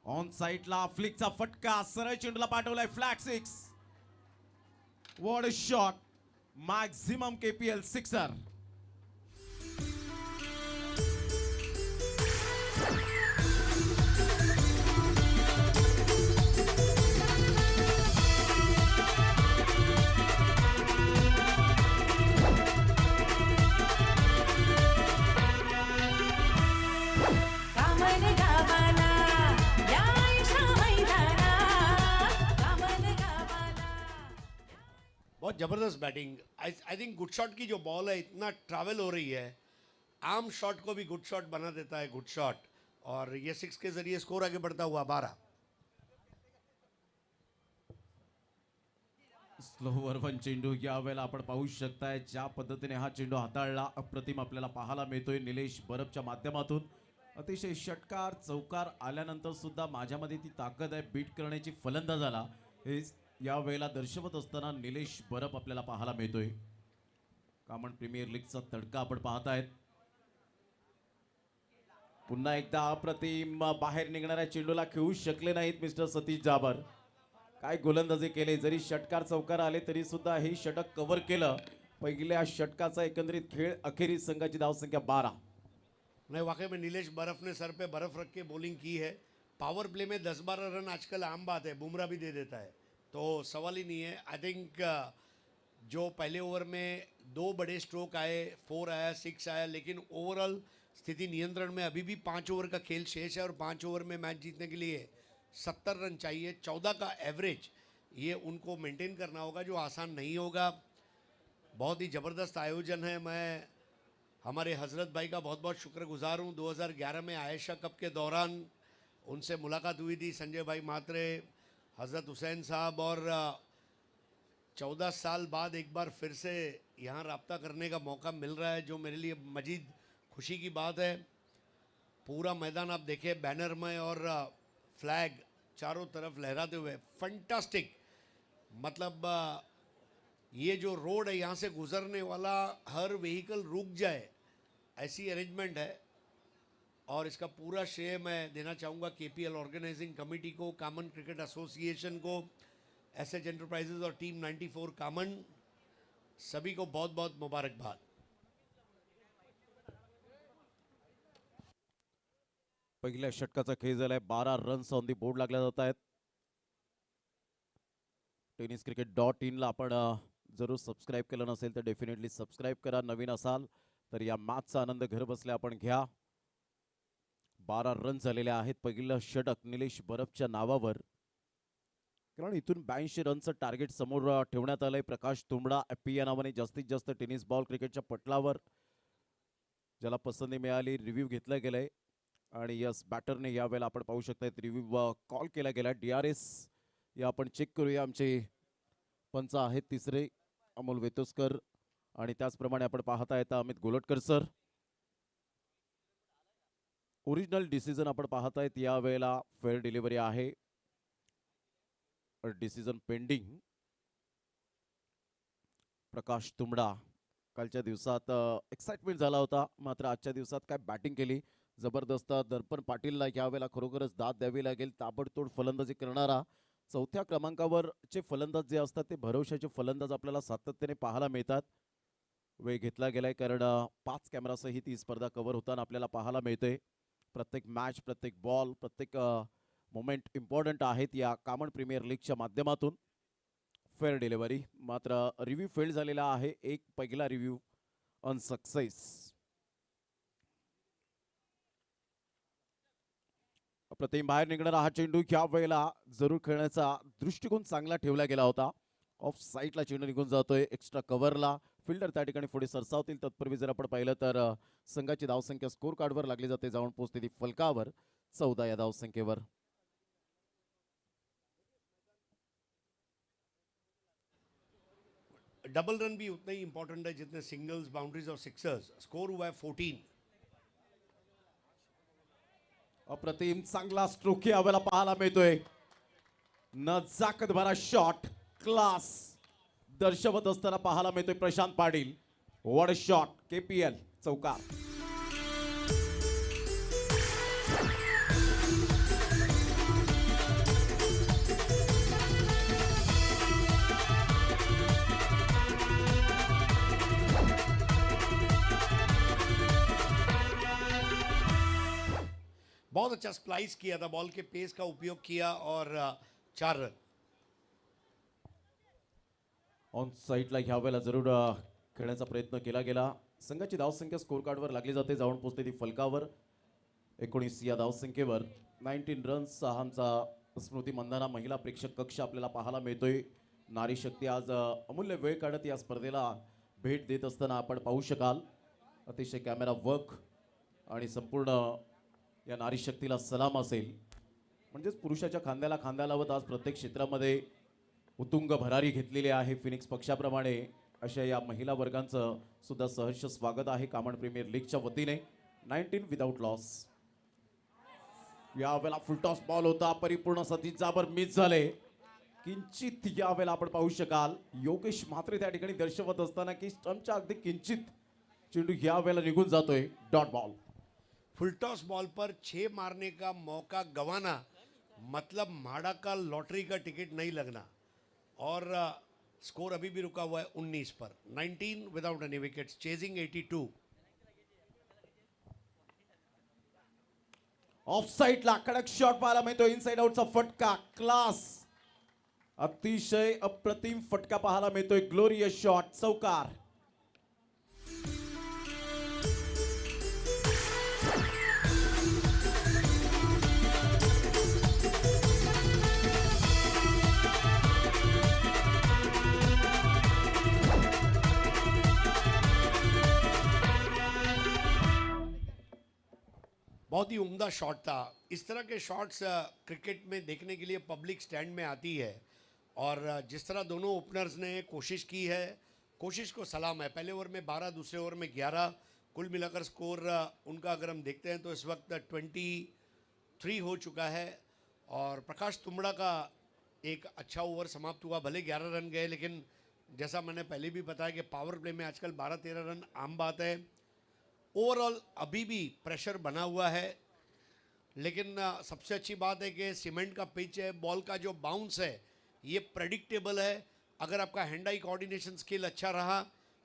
ऑन साइडला फ्लिकचा फटका सरळ चेंडूला पाठवलाय. Flag 6. What a shot. Maximum KPL sixer. Kaman गावाला या आयुष्या मैदाना कामन गावाला. बहुत ज़बरदस्त batting. I think good shot की जो बॉल है इतना ट्रैवल हो रही है, आम शॉट को भी गुड शॉट बना देता है गुड शॉट, और ये 6 के जरिए स्कोर आगे बढ़ता हुआ 12. स्लोवर वन चेंडू यावेळेला आपण पाहू शकताय ज्या पद्धतीने हा चेंडू हाताळला अप्रतिम आपल्याला पाहायला मिळतोय निलेश बरफच्या माध्यमातून. अतिशय षटकार चौकार आल्यानंतर सुद्धा माझ्यामध्ये ती ताकद आहे बीट करण्याची फलंदाजाला, हे यावेळेला दर्शवत असताना निलेश बरफ आपल्याला पाहायला मिळतोय. कामन प्रीमियर लीगचा तडका आपण पाहतायत. पुन्हा एकदा अप्रतिम बाहेर निघणाऱ्या चेंडूला खेळू शकले नाहीत मिस्टर सतीश जाबर. काय गोलंदाजी केले. जरी षटकार चौकार आले तरी सुद्धा हे षटक कव्हर केलं. पहिल्या षटकाचा एकंदरीत खेळ अखेरीस संघाची धावसंख्या 12. नहीं, वाकई में नीलेश बर्फ ने सर पे बर्फ रख के बॉलिंग की है. पावर प्ले में 10-12 रन आजकल आम बात है, बुमराह भी दे देता है, तो सवाल ही नहीं है. आई थिंक जो पहले ओवर में 2 बड़े स्ट्रोक आए, 4 आया, 6 आया, लेकिन ओवरऑल स्थिति नियंत्रण में. अभी भी 5 ओवर का खेल शेष है और 5 ओवर में मैच जीतने के लिए 70 रन चाहिए. 14 का एवरेज ये उनको मेंटेन करना होगा, जो आसान नहीं होगा. बहुत ही ज़बरदस्त आयोजन है. मैं हमारे हजरत भाई का बहुत बहुत शुक्रगुजार हूँ. 2011 में आयशा कप के दौरान उनसे मुलाकात हुई थी, संजय भाई मात्रे, हजरत हुसैन साहब, और 14 साल बाद एक बार फिर से यहाँ रब्ता करने का मौका मिल रहा है, जो मेरे लिए मजीद खुशी की बात है. पूरा मैदान आप देखें बैनरमय और फ्लैग चारों तरफ लहराते हुए. फंटास्टिक. मतलब ये जो रोड है यहाँ से गुजरने वाला हर व्हीकल रुक जाए, ऐसी अरेंजमेंट है. और इसका पूरा श्रेय मैं देना चाहूँगा KPL ऑर्गेनाइजिंग कमेटी को, कामन क्रिकेट एसोसिएशन को, एसएच एंटरप्राइजेज और टीम 94 कामन, सभी को बहुत बहुत मुबारकबाद. पहिल्या षटकाचा खेळ झालाय. 12 रन्स ऑन दी बोर्ड लागल्या जात आहेत. tenniscricket.in ला आपण जरूर सबस्क्राईब केलं नसेल तर डेफिनेटली सबस्क्राईब करा. नवीन असाल तर या मॅचचा आनंद घर बसल्या आपण घ्या. 12 रन झालेले आहेत. पहिलं षटक निलेश बरफच्या नावावर, कारण इथून 82 रनचं टार्गेट समोर ठेवण्यात आलंय. प्रकाश तुंबडा या नावाने जास्तीत जास्त टेनिस बॉल क्रिकेटच्या पटलावर ज्याला पसंती मिळाली, रिव्ह्यू घेतला गेलाय. आणि यस बॅटरने यावेळेला आपण पाहू शकता रिव्ह्यू कॉल केला गेला. DRS या आपण चेक करूया. आमचे पंच आहेत तिसरे अमोल वेतोस्कर आणि त्याचप्रमाणे आपण पाहता येता Amit Goltakar sir. Original decision आपण पाहतायत यावेळेला फेअर डिलिव्हरी आहे. Decision pending. प्रकाश तुंबडा कालच्या दिवसात एक्साइटमेंट झाला होता, मात्र आजच्या दिवसात काय बॅटिंग केली जबरदस्त. दर्पण पाटीलला यावेळेला खरोखरच दाद द्यावी लागेल. ताबडतोड फलंदाजी करणारा 4थ्या क्रमांकावरचे फलंदाज जे असतात ते भरवशाचे फलंदाज आपल्याला सातत्याने पाहायला मिळतात. वेळ घेतला गेलाय कारण 5 कॅमेरासहित ही स्पर्धा कव्हर होताना आपल्याला पाहायला मिळते. प्रत्येक मॅच, प्रत्येक बॉल, प्रत्येक मोमेंट इम्पॉर्टंट आहेत या कामन प्रीमियर लीगच्या माध्यमातून. फेअर डिलिव्हरी मात्र रिव्ह्यू फेल झालेला आहे. एक पहिला रिव्ह्यू अनसक्सेस. प्रतिम बाहेर निघणारा हा चेंडू या वेळेला जरूर खेळण्याचा दृष्टिकोन चांगला ठेवला गेला होता. ऑफ साईडला चेंडू निघून जातोय एक्स्ट्रा कव्हरला. फिल्डर त्या ठिकाणी पुढे सरसावतील. तत्पूर्वी जर आपण पाहिलं तर संघाची धावसंख्या स्कोर कार्डवर लागली जाते, जाऊन पोहोचते ती फलकावर 14 या धावसंख्येवर. डबल रन भी उतना ही इंपॉर्टेंट है जितने सिंगल्स, बाउंड्रीज और सिक्सर्स. स्कोर हुआ है 14. अप्रतिम चांगला स्ट्रोक यावेळेला पाहायला मिळतोय. नजाकत भरा शॉट क्लास दर्शवत असताना पाहायला मिळतोय Prashant Patil. What shot KPL चौकार. बहुत अच्छा स्प्लाइस किया था, बॉल के पेस का उपयोग किया और 4 रन. ऑन साईडला ह्या वेळेला जरूर खेळण्याचा प्रयत्न केला गेला. संघाची धावसंख्या स्कोर कार्डवर लागली जाते, जाऊन पोहोचते ती फलकावर 19 या धावसंख्येवर. 19 रन्स हा आमचा स्मृती मंदाना महिला प्रेक्षक कक्ष आपल्याला पाहायला मिळतोय. नारी शक्ती आज अमूल्य वेळ काढत या स्पर्धेला भेट देत असताना आपण पाहू शकाल. अतिशय कॅमेरा वर्क आणि संपूर्ण या नारी शक्तीला सलाम असेल. म्हणजेच पुरुषाच्या खांद्याला खांदा लावत आज प्रत्येक क्षेत्रामध्ये उत्तुंग भरारी घेतलेली आहे. फिनिक्स पक्षाप्रमाणे अशा या महिला वर्गांचं सुद्धा सहर्ष स्वागत आहे कामन प्रीमियर लीगच्या वतीने. 19 विदाउट लॉस. यावेळेला फुलटॉस बॉल होता, परिपूर्ण सतीजावर मिस झाले. किंचित यावेळेला आपण पाहू शकाल योगेश म्हात्रे त्या ठिकाणी दर्शवत असताना की स्टंपच्या अगदी किंचित चेंडू यावेळेला निघून जातोय. Dot ball. फुलटॉस बॉल पर 6 मारने का मौका गंवाना मतलब माड़ा का लॉटरी का टिकट नहीं लगना. और स्कोर अभी भी रुका हुआ है 19 पर. 19 without any wickets, chasing 82. Of साईडला कडक शॉट पाहायला मिळतो. इनसाइड आउटचा फटका क्लास. अतिशय अप्रतिम फटका पाहायला मिळतोय. ग्लोरियस शॉट चौकार. बहुत ही उम्दा शॉट था. इस तरह के शॉट्स क्रिकेट में देखने के लिए पब्लिक स्टैंड में आती है. और जिस तरह दोनों ओपनर्स ने कोशिश की है, कोशिश को सलाम है. पहले ओवर में 12, दूसरे ओवर में 11, कुल मिलाकर स्कोर उनका अगर हम देखते हैं तो इस वक्त 23 हो चुका है. और प्रकाश तुमड़ा का एक अच्छा ओवर समाप्त हुआ. भले 11 रन गए, लेकिन जैसा मैंने पहले भी बताया कि पावर प्ले में आजकल 12-13 रन आम बात है. ओवरऑल अभी भी प्रेशर बना हुआ है, लेकिन सबसे अच्छी बात है कि सीमेंट का पिच है. बॉल का जो बाउंस है ये प्रेडिक्टेबल है. अगर आपका हैंड आई कोऑर्डिनेशन स्किल अच्छा रहा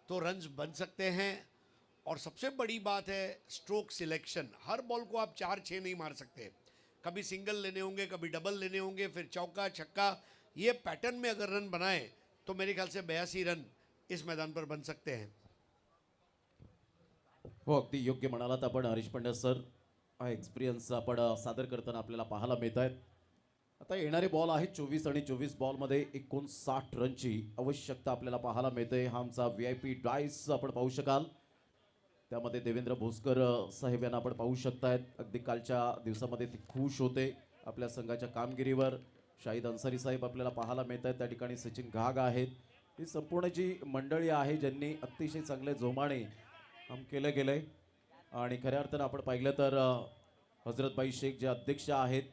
तो रन्स बन सकते हैं. और सबसे बड़ी बात है स्ट्रोक सिलेक्शन. हर बॉल को आप 4-6 नहीं मार सकते. कभी सिंगल लेने होंगे, कभी डबल लेने होंगे, फिर चौका छक्का. ये पैटर्न में अगर रन बनाए तो मेरे ख्याल से 82 रन इस मैदान पर बन सकते हैं. हो, अगदी योग्य म्हणालात आपण हरीश पंड्या सर. हा एक्सपिरियन्स आपण सादर करताना आपल्याला पाहायला मिळत आहेत. आता येणारे बॉल आहेत 24 आणि 24 बॉलमध्ये 59 रनची आवश्यकता आपल्याला पाहायला मिळते. हा आमचा VIP डायस आपण पाहू शकाल. त्यामध्ये देवेंद्र भोसकर साहेब यांना आपण पाहू शकतायत. अगदी कालच्या दिवसामध्ये ते खुश होते आपल्या संघाच्या कामगिरीवर. शाहिद अन्सारी साहेब आपल्याला पाहायला मिळत आहेत. त्या ठिकाणी सचिन घाग आहेत. ही संपूर्ण जी मंडळी आहे ज्यांनी अतिशय चांगले जोमाने काम केलं गेलंय. आणि खऱ्या अर्थानं आपण पाहिलं तर हजरतभाई शेख जे अध्यक्ष आहेत,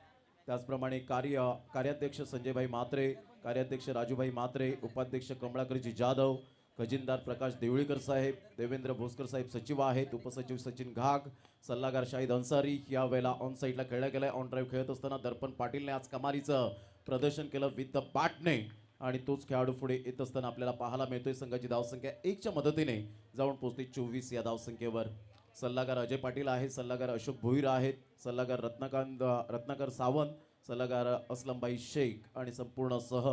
त्याचप्रमाणे कार्याध्यक्ष संजयभाई म्हात्रे, कार्याध्यक्ष राजूभाई म्हात्रे, उपाध्यक्ष कमळाकरजी जाधव, खजिनदार प्रकाश देवळीकर साहेब, देवेंद्र भोसकर साहेब सचिव आहेत, उपसचिव सचिन घाग, सल्लागार शाहिद अन्सारी. या वेळेला ऑन साईडला खेळला गेलाय. ऑन ड्राईव्ह खेळत असताना दर्पण पाटीलने आज कमालीचं प्रदर्शन केलं विथ द बॅटने. आणि तोच खेळाडू पुढे येत असताना आपल्याला पाहायला मिळतोय. संघाची धावसंख्या 1च्या मदतीने जाऊन पोहोचते 24 या धावसंख्येवर. सल्लागार अजय पाटील आहेत, सल्लागार अशोक भोईर आहेत, सल्लागार रत्नाकर सावंत, सल्लागार असलमभाई शेख आणि संपूर्ण सह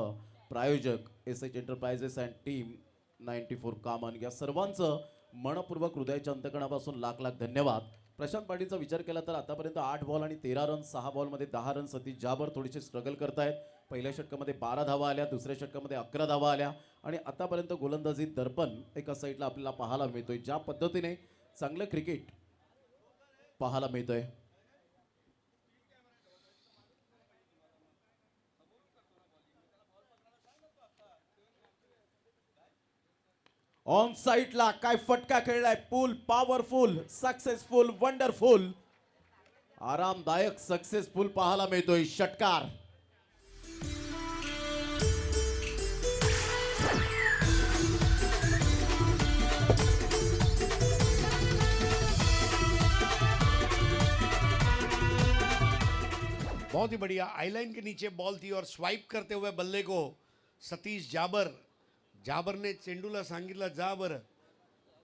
प्रायोजक SH enterprises and team 94 Kaman. या सर्वांचं मनपूर्वक हृदयाच्या अंतकणापासून लाख लाख धन्यवाद. प्रशांत पाटीलचा विचार केला तर आतापर्यंत 8 बॉल आणि 13 रन, 6 बॉलमध्ये 10 रन. सतीश जाबर थोडेसे स्ट्रगल करतायत. पहिल्या षटकामध्ये 12 धावा आल्या, दुसऱ्या षटकामध्ये 11 धावा आल्या आणि आतापर्यंत गोलंदाजी दर्पण एका साईडला आपल्याला पाहायला मिळतोय. ज्या पद्धतीने चांगलं क्रिकेट पाहायला मिळतंय. ऑन साईडला काय फटका खेळलाय. पूल पॉवरफुल, सक्सेसफुल, वंडरफुल, आरामदायक सक्सेसफुल पाहायला मिळतोय. षटकार बहुत ही बढ़िया. आईलाइन के नीचे बॉल थी और स्वाइप करते हुए बल्ले को सतीश जाबर, जाबरने चेंडूला सांगितलं जा बरं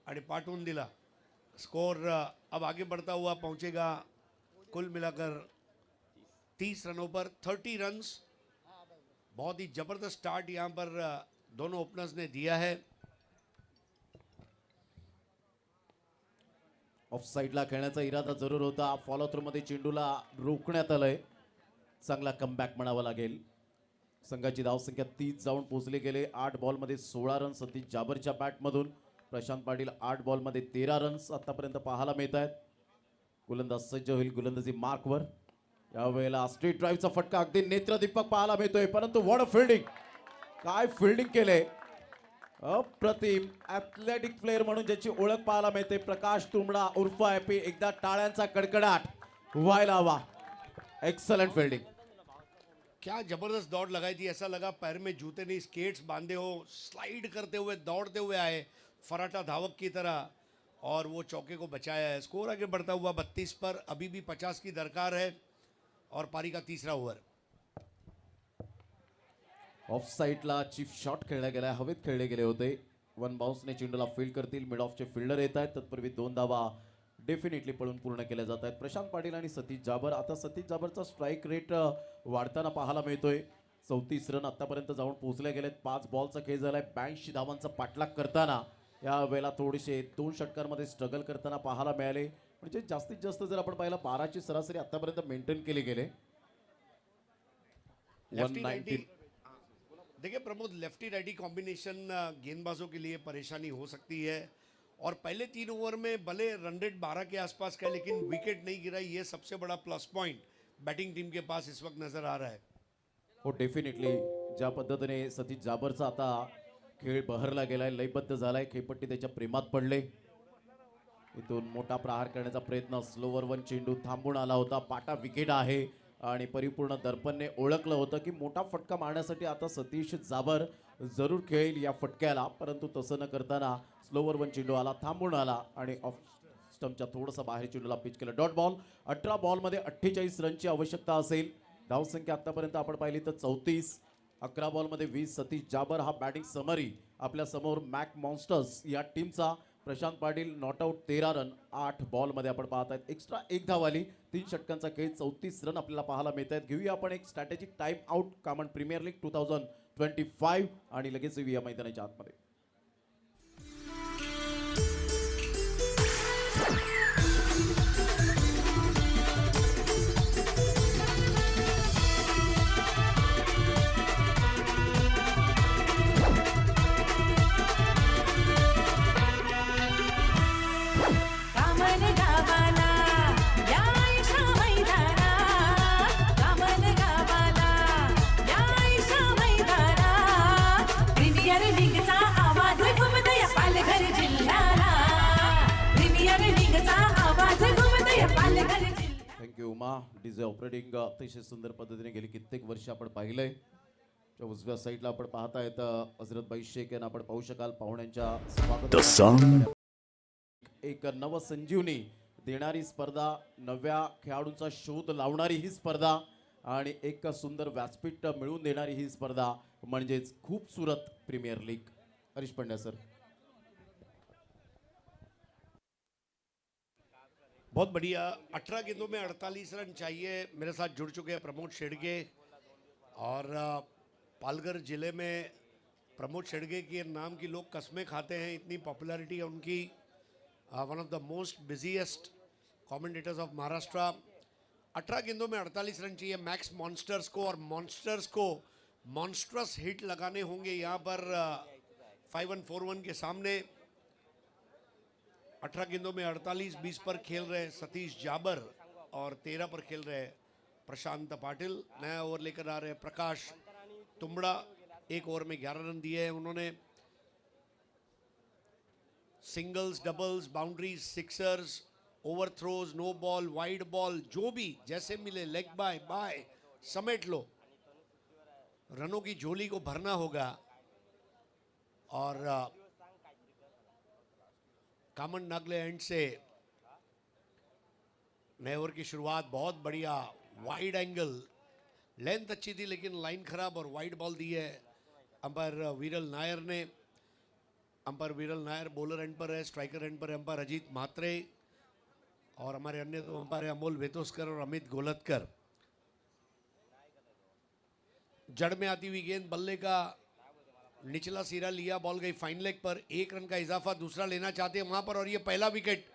आणि पाठवून दिला. स्कोर अब आगे बढ़ता हुआ पहुंचेगा कुल मिलाकर 30 रनों पर. 30 रन्स. बहुत ही जबरदस्त स्टार्ट यहाँ पर दोनों ओपनर्स ने दिया है. ऑफ साईडला खेळण्याचा इरादा जरूर होता. फॉलो थ्रू मध्ये चेंडूला रोखण्यात आलंय. चांगला कमबॅक म्हणावा लागेल. संघाची धावसंख्या 30 जाऊन पोहोचले गेले. 8 बॉलमध्ये 16 रन सतीश जाबरच्या बॅटमधून. प्रशांत पाटील 8 बॉलमध्ये 13 रन्स आतापर्यंत पाहायला मिळत आहेत. गोलंदाज सज्ज होईल गोलंदाजी मार्कवर. यावेळेला स्ट्रेट ड्राईव्हचा फटका अगदी नेत्रदीपक पाहायला मिळतोय. परंतु व्हॉट अ फिल्डिंग, काय फिल्डिंग केले. अप्रतिम ॲथलेटिक प्लेअर म्हणून ज्याची ओळख पाहायला मिळते प्रकाश तुंबडा उर्फ हॅपी. एकदा टाळ्यांचा कडकडाट व्हायला हवा. Excellent fielding. क्या जबरदस्त दौड़ लगाई थी. ऐसा लगा पैर में जूते नहीं, स्केट्स बांधे हो, स्लाइड करते हुए दौड़ते हुए आए फराटा धावक की तरह और वो चौके को बचाया है. स्कोर आगे बढ़ता हुआ 32 पर. अभी भी 50 की दरकार है और पारी का तीसरा ओवर. ऑफ साईडला चीफ शॉट खेळला गेला. हवेत खेळले गेले होते. वन बाउन्सने चेंडूला फील्ड करतील. मिड ऑफचे फिल्डर येत आहेत. तत्पूर्वी 2 धावा डेफिनेटली पळून पूर्ण केल्या जात आहेत. प्रशांत पाटील आणि सतीश जाबर. आता सतीश जाबरचा स्ट्राईक रेट वाढताना पाहायला मिळतोय. 34 रन आतापर्यंत जाऊन पोहोचले गेलेत. 5 बॉलचा खेळ झालाय. 82 धावांचा पाठलाग करताना या वेळेला थोडेसे 2 षटकांमध्ये स्ट्रगल करताना पाहायला मिळाले. म्हणजे जास्तीत जास्त जर आपण पाहिलं 12ची सरासरी आतापर्यंत मेंटेन केली गेले. Lefty righty. देखिए प्रमोद, लेफ्टी राइटी कॉम्बिनेशन गेंदबाजों के लिए परेशानी हो सकती है और पहले 3 ओवर में भले रन रेट 12 के आसपास का है लेकिन विकेट नहीं गिरा. ये सबसे बड़ा प्लस पॉइंट बैटिंग टीम के पास इस वक्त नजर आ रहा है. हो डेफिनेटली ज्या पद्धतीने सतीश जाबरचा आता खेळ बहरला गेलाय, लयबद्ध झालाय. खेळपट्टी त्याच्या प्रेमात पडले. इथून मोठा प्रहार करण्याचा प्रयत्न. स्लोवर वन चेंडू थांबून आला होता. पाटा विकेट आहे आणि परिपूर्ण दर्पणने ओळखलं होतं की मोठा फटका मारण्यासाठी आता सतीश जाबर जरूर खेळेल या फटक्याला. परंतु तसं न करताना स्लोवर वन चेंडू आला, थांबून आला आणि ऑफ स्टंपच्या थोडंसं बाहेर चेंडूला पिच केलं. Dot ball. 18 बॉलमध्ये 48 रनची आवश्यकता असेल. धावसंख्या आतापर्यंत आपण पाहिली तर 34. 11 बॉलमध्ये 20. सतीश जाबर हा बॅटिंग समरी आपल्या समोर. मॅक मॉन्स्टर्स या टीमचा. Prashant Patil not out 13 run. 8 बॉलमध्ये आपण पाहत आहेत. एक्स्ट्रा 1 धाव आली. 3 षटकांचा खेळ. 34 रन आपल्याला पाहायला मिळत आहेत. घेऊया आपण एक strategic time out. Kaman premier league 2025 आणि लगेच येऊया मैदानाच्या आतमध्ये. कामन गावाला या आयशा मैदानात. कामन गावाला या आयशा मैदानात. प्रीमियर लीगचा आवाज घुमतोय पालघर जिल्ह्याला. प्रीमियर लीगचा आवाज घुमतोय पालघर जिल्ह्याला. थँक्यू उमा. डीजे ऑपरेटिंग अतिशय सुंदर पद्धतीने गेली कित्येक वर्ष आपण पाहिलंय. उजव्या साईडला आपण पाहतायत हजरतभाई शेख यांना आपण पाहू शकाल. पाहुण्यांच्या स्वागत. एक नवसंजीवनी देणारी स्पर्धा, नव्या खेळाडूंचा शोध लावणारी ही स्पर्धा आणि एक सुंदर व्यासपीठ मिळवून देणारी ही स्पर्धा म्हणजेच खूबसूरत premier league. Harish Pandya sir. बहुत बढ़िया. 18 गेंदों में 48 रन चाहिए. मेरे साथ जुड़ चुके हैं प्रमोद शेडगे और पालघर जिले में प्रमोद शेडगे के नाम की लोग कस्में खाते हैं. इतनी पॉपुलैरिटी है उनकी. One of the most busiest commentators of Maharashtra. 18 गेंदों में 48 रन चाहिए मैक्स मॉन्स्टर्स को, और मॉन्स्टर्स को मॉन्स्ट्रस हिट लगाने होंगे यहाँ पर 5141 के सामने। 18 गेंदों में 48, 20 पर खेल रहे सतीश जाबर और 13 पर खेल रहे प्रशांत पाटिल। नया ओवर लेकर आ रहे प्रकाश तुंबड़ा, एक ओवर में 11 रन दिए हैं उन्होंने। Singles, doubles, boundaries, sixers, over throws, no ball, wide ball, जो भी जैसे मिले, लेग बाय बाय समेट लो। रनों की झोली को भरना होगा। और कामन नागले एंड से नए ओवर की शुरुआत बहुत बढ़िया, वाइड एंगल, लेंथ अच्छी थी लेकिन लाइन खराब और वाइड बॉल दी है अंपायर वीरल नायर ने। अंपायर वीरल नायर बॉलर एंड पर है, स्ट्राइकर एंड पर है अंपायर अजीत म्हात्रे, और हमारे अन्य दो अंपायर अमोल वेतोस्कर और अमित गोलतकर। जड़ में आती हुई गेंद बल्ले का निचला सिरा लिया, बॉल गई फाइन लेग पर। 1 रन का इजाफा, दूसरा लेना चाहते हैं वहां पर, और ये पहला विकेट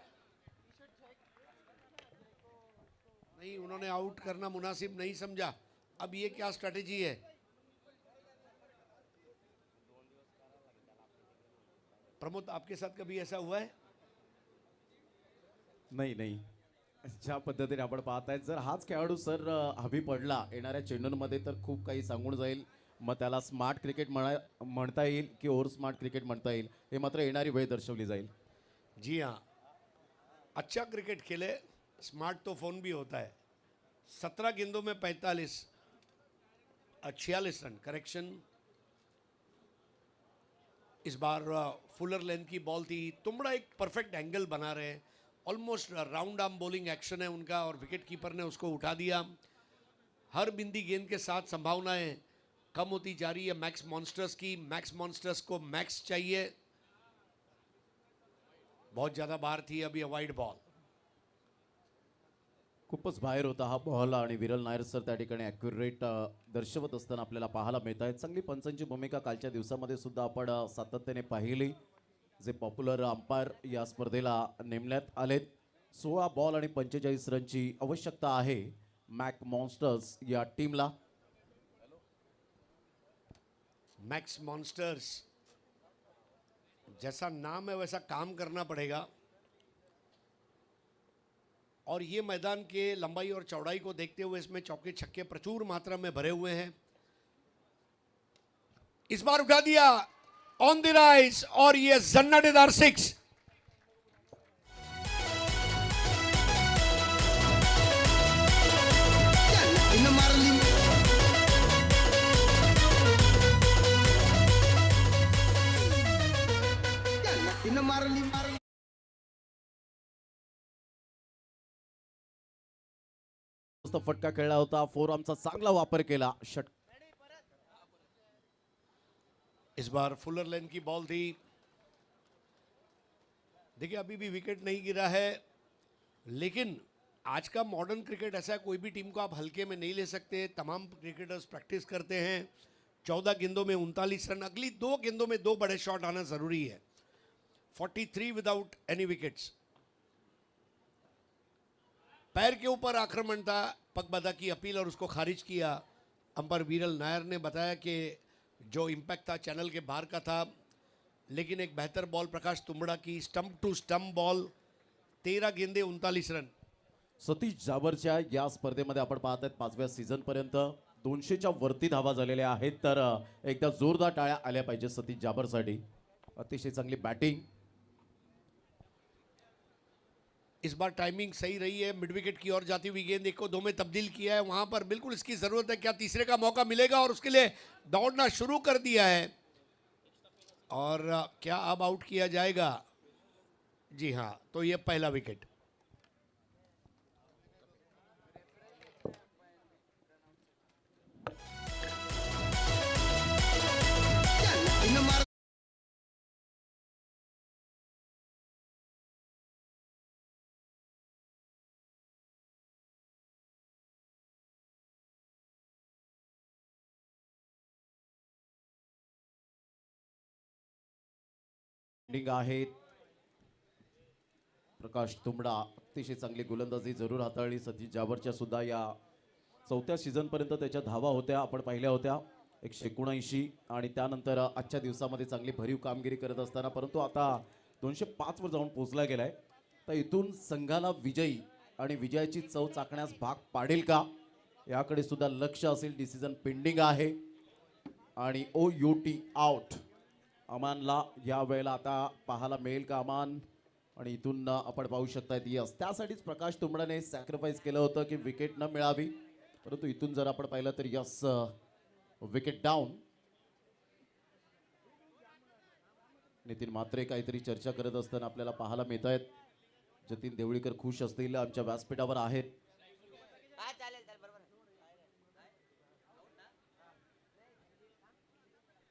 नहीं, उन्होंने आउट करना मुनासिब नहीं समझा। अब ये क्या स्ट्रेटेजी है? प्रमोद, आपके साथ कभी ऐसा हुआ है? नाही ज्या पद्धतीने आपण पाहताय, जर हाच खेळाडू सर हवी पडला येणाऱ्या चेंडूंमध्ये तर खूप काही सांगून जाईल. मग त्याला स्मार्ट क्रिकेट म्हणता येईल की ओव्हर स्मार्ट क्रिकेट म्हणता येईल, हे मात्र येणारी वेळ दर्शवली जाईल. जी हाँ, अच्छा क्रिकेट खेले, स्मार्ट तो फोन भी होता है। 17 गेंदों में 46 रन, करेक्शन। इस बार फुलर लेंथ की बॉल थी। तुमड़ा एक परफेक्ट एंगल बना रहे हैं, almost round arm bowling action है उनका, और विकेट कीपर ने उसको उठा दिया। हर बिंदी गेंद के साथ संभावनाएं कम होती जा रही है मैक्स मॉन्स्टर्स की। मैक्स मॉन्स्टर्स को मैक्स चाहिए, बहुत ज्यादा बाहर थी अभी वाइड बॉल। खूपच बाहेर होता हा बॉल आणि विरल नायर सर त्या ठिकाणी ॲक्युरेट दर्शवत असताना आपल्याला पाहायला मिळत आहे. चांगली पंचांची भूमिका कालच्या दिवसामध्ये सुद्धा आपण सातत्याने पाहिली. जे पॉप्युलर अंपायर या स्पर्धेला नेमण्यात आलेत. 16 बॉल आणि 45 रनची आवश्यकता आहे मॅक मॉन्स्टर्स या टीमला. मैक्स मॉन्स्टर्स, जैसा नाम है वैसा काम करना पड़ेगा, और ये मैदान के लंबाई और चौड़ाई को देखते हुए इसमें चौके छक्के प्रचुर मात्रा में भरे हुए हैं। इस बार उठा दिया ऑन द राइज, और ये जन्नटेदार 6। फटका खेळला होता, फोर आर्मचा चांगला वापर केला. इस बार फुलर लेन की बॉल थी। देखिए अभी भी विकेट नहीं गिरा है, लेकिन आज का मॉडर्न क्रिकेट ऐसा है, कोई भी टीम को आप हल्के में नहीं ले सकते। तमाम क्रिकेटर्स प्रैक्टिस करते हैं। 14 गेंदों में 39 रन, अगली 2 गेंदों में 2 बड़े शॉट आना जरूरी है। 43 विदाउट एनी विकेट्स। पैर के ऊपर आक्रमण था, पगबदा की अपील और उसको खारिज किया। अंपायर वीरल नायर ने बताया कि जो इम्पैक्ट था चैनल के बाहर का था, लेकिन एक बेहतर बॉल प्रकाश तुंबड़ा की, स्टंप टू स्टंप बॉल। 13 गेंदे 39 रन। सतीश जाबरच्या या स्पर्धेमध्ये आपण पाहत आहेत 5व्या सीझन पर्यंत 200च्या वरती धावा झालेल्या आहेत. तर एकदा जोरदार टाळ्या आल्या पाहिजे सतीश जाबरसाठी. अतिशय चांगली बॅटिंग. इस बार टाइमिंग सही रही है, मिड विकेट की ओर जाती हुई गेंद 1 को 2 में तब्दील किया है, वहां पर बिल्कुल इसकी जरूरत है। क्या तीसरे का मौका मिलेगा? और उसके लिए दौड़ना शुरू कर दिया है। और क्या अब आउट किया जाएगा? जी हाँ, तो ये पहला विकेट। आहेत. प्रकाश तुंबडा अतिशय चांगली गोलंदाजी जरूर हाताळली. सतीश जावरच्या सुद्धा या 4थ्या सीझनपर्यंत त्याच्या धावा होत्या, आपण पाहिल्या होत्या 179, आणि त्यानंतर आजच्या दिवसामध्ये चांगली भरीव कामगिरी करत असताना, परंतु आता 205 वर जाऊन पोहोचला गेलाय. तर इथून संघाला विजयी आणि विजयाची चव चाकण्यास भाग पाडेल का, याकडे सुद्धा लक्ष असेल. डिसिजन पेंडिंग आहे आणि OUT आउट अमानला या वेळेला आता पाहायला मिळेल का अमान. आणि इथून आपण पाहू शकता यस, त्यासाठीच प्रकाश तुंबडाने सॅक्रिफाईस केलं होतं की विकेट न मिळावी, परंतु इथून जर आपण पाहिलं तर यस, विकेट डाऊन. नितीन मात्रे काहीतरी चर्चा करत असताना आपल्याला पाहायला मिळत आहेत. जतीन देवळीकर खुश असतील, आमच्या व्यासपीठावर आहेत.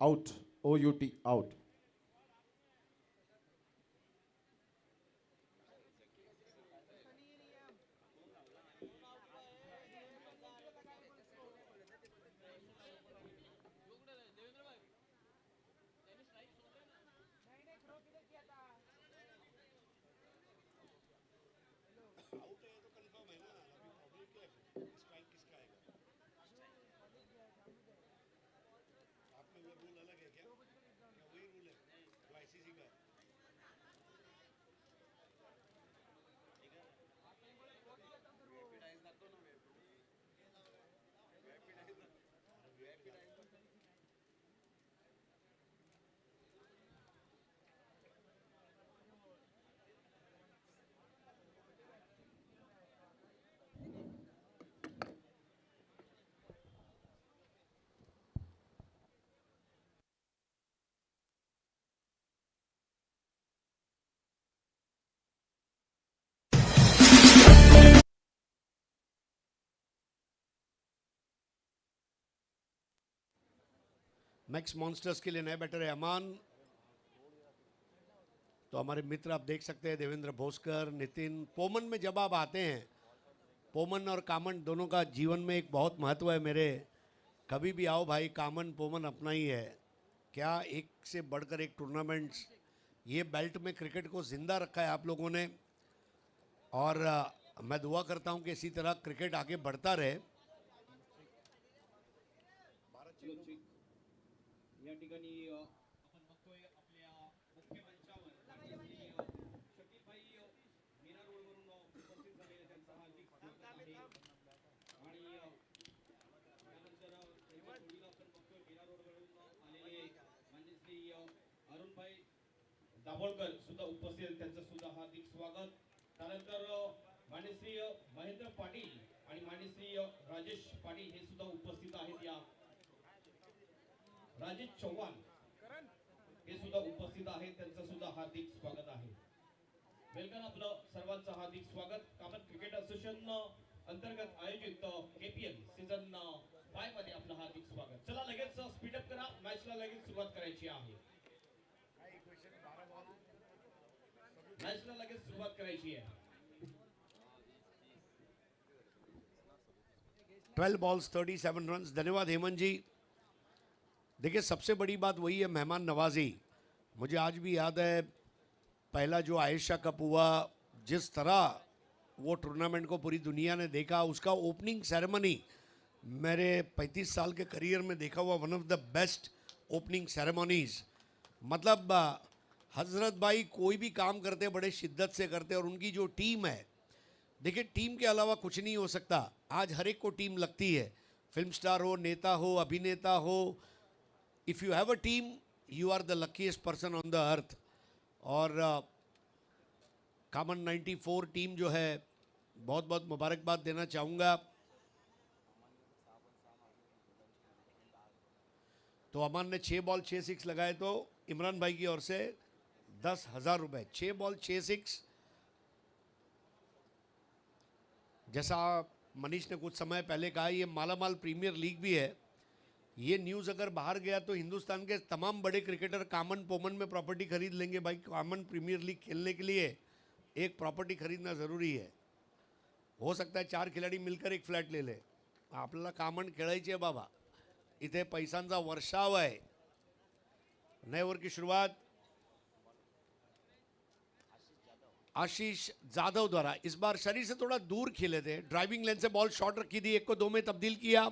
Out, OUT out. Max Monsters के लिए नए बैटर है अमान. तो हमारे मित्र आप देख सकते हैं देवेंद्र भोसकर, नितिन. पोमन में जब आप आते हैं, पोमन और कामन दोनों का जीवन में एक बहुत महत्व है मेरे. कभी भी आओ भाई, कामन पोमन अपना ही है. क्या एक से बढ़कर एक टूर्नामेंट्स, ये बेल्ट में क्रिकेट को जिंदा रखा है आप लोगों ने. और मैं दुआ करता हूं कि इसी तरह क्रिकेट आगे बढ़ता रहे. या ठिकाणी आपण बघतोय आपल्या मुख्य मंचावर शकीलभाई मीरा रोडवरून उपस्थित झालेले, त्यांचा हार्दिक स्वागत आहे. आणि त्यानंतर एका जोडीला आपण बघतोय मीरा रोडवरून आलेले म्हणजे श्री अरुणभाई दाभोळकर सुद्धा उपस्थित, त्यांचं सुद्धा हार्दिक स्वागत. त्यानंतर माननीय महेंद्र पाटील आणि माननीय राजेश पाटील हे सुद्धा उपस्थित आहेत. या राजेश चव्हाण हे सुद्धा उपस्थित आहेत, त्यांचं सुद्धा हार्दिक स्वागत आहे. वेलकम, आपलं सर्वांचं हार्दिक स्वागत. कामन क्रिकेट असोसिएशन अंतर्गत आयोजित KPL सीझन 5 मध्ये आपलं हार्दिक स्वागत. चला लगेच स्पीडअप करा, मॅचला लगेच सुरुवात करायची आहे. मॅचला लगेच सुरुवात करायची आहे. 12 बॉल्स 37 रन. धन्यवाद हेमंत जी. देखिए सबसे बड़ी बात वही है, मेहमान नवाजी. मुझे आज भी याद है पहला जो आयशा कप हुआ, जिस तरह वो टूर्नामेंट को पूरी दुनिया ने देखा, उसका ओपनिंग सेरेमनी मेरे 35 साल के करियर में देखा हुआ one of the best opening ceremonies. मतलब हजरत भाई कोई भी काम करते बड़े शिद्दत से करते, और उनकी जो टीम है, देखिए टीम के अलावा कुछ नहीं हो सकता. आज हर एक को टीम लगती है, फिल्म स्टार हो, नेता हो, अभिनेता हो. If you have a team, you are the luckiest person on the earth. और कामन 94 टीम जो है, बहुत बहुत मुबारकबाद देना चाहूँगा. तो अमान ने 6 बॉल 6 6 लगाए, तो इमरान भाई की ओर से 10,000 रुपये. 6 बॉल 6 6. जैसा मनीष ने कुछ समय पहले कहा, ये मालामाल प्रीमियर लीग भी है. ये न्यूज़ अगर बाहर गया तो हिंदुस्तान के तमाम बड़े क्रिकेटर कामन पोमन में प्रॉपर्टी खरीद लेंगे. भाई कामन प्रीमियर लीग खेलने के लिए एक प्रॉपर्टी खरीदना ज़रूरी है. हो सकता है 4 खिलाडी मिलकर एक फ्लॅट ले ले. आपल्याला कामन खेळायची आहे बाबा. इथे पैशांचा वर्षाव आहे. नए ओवर की शुरुआत. आशीष जादव द्वारा इस बार शरीर से थोड़ा दूर खेले थे, ड्राइविंग लेन से बॉल शॉर्ट रखी थी, 1 को 2 में तब्दील किया।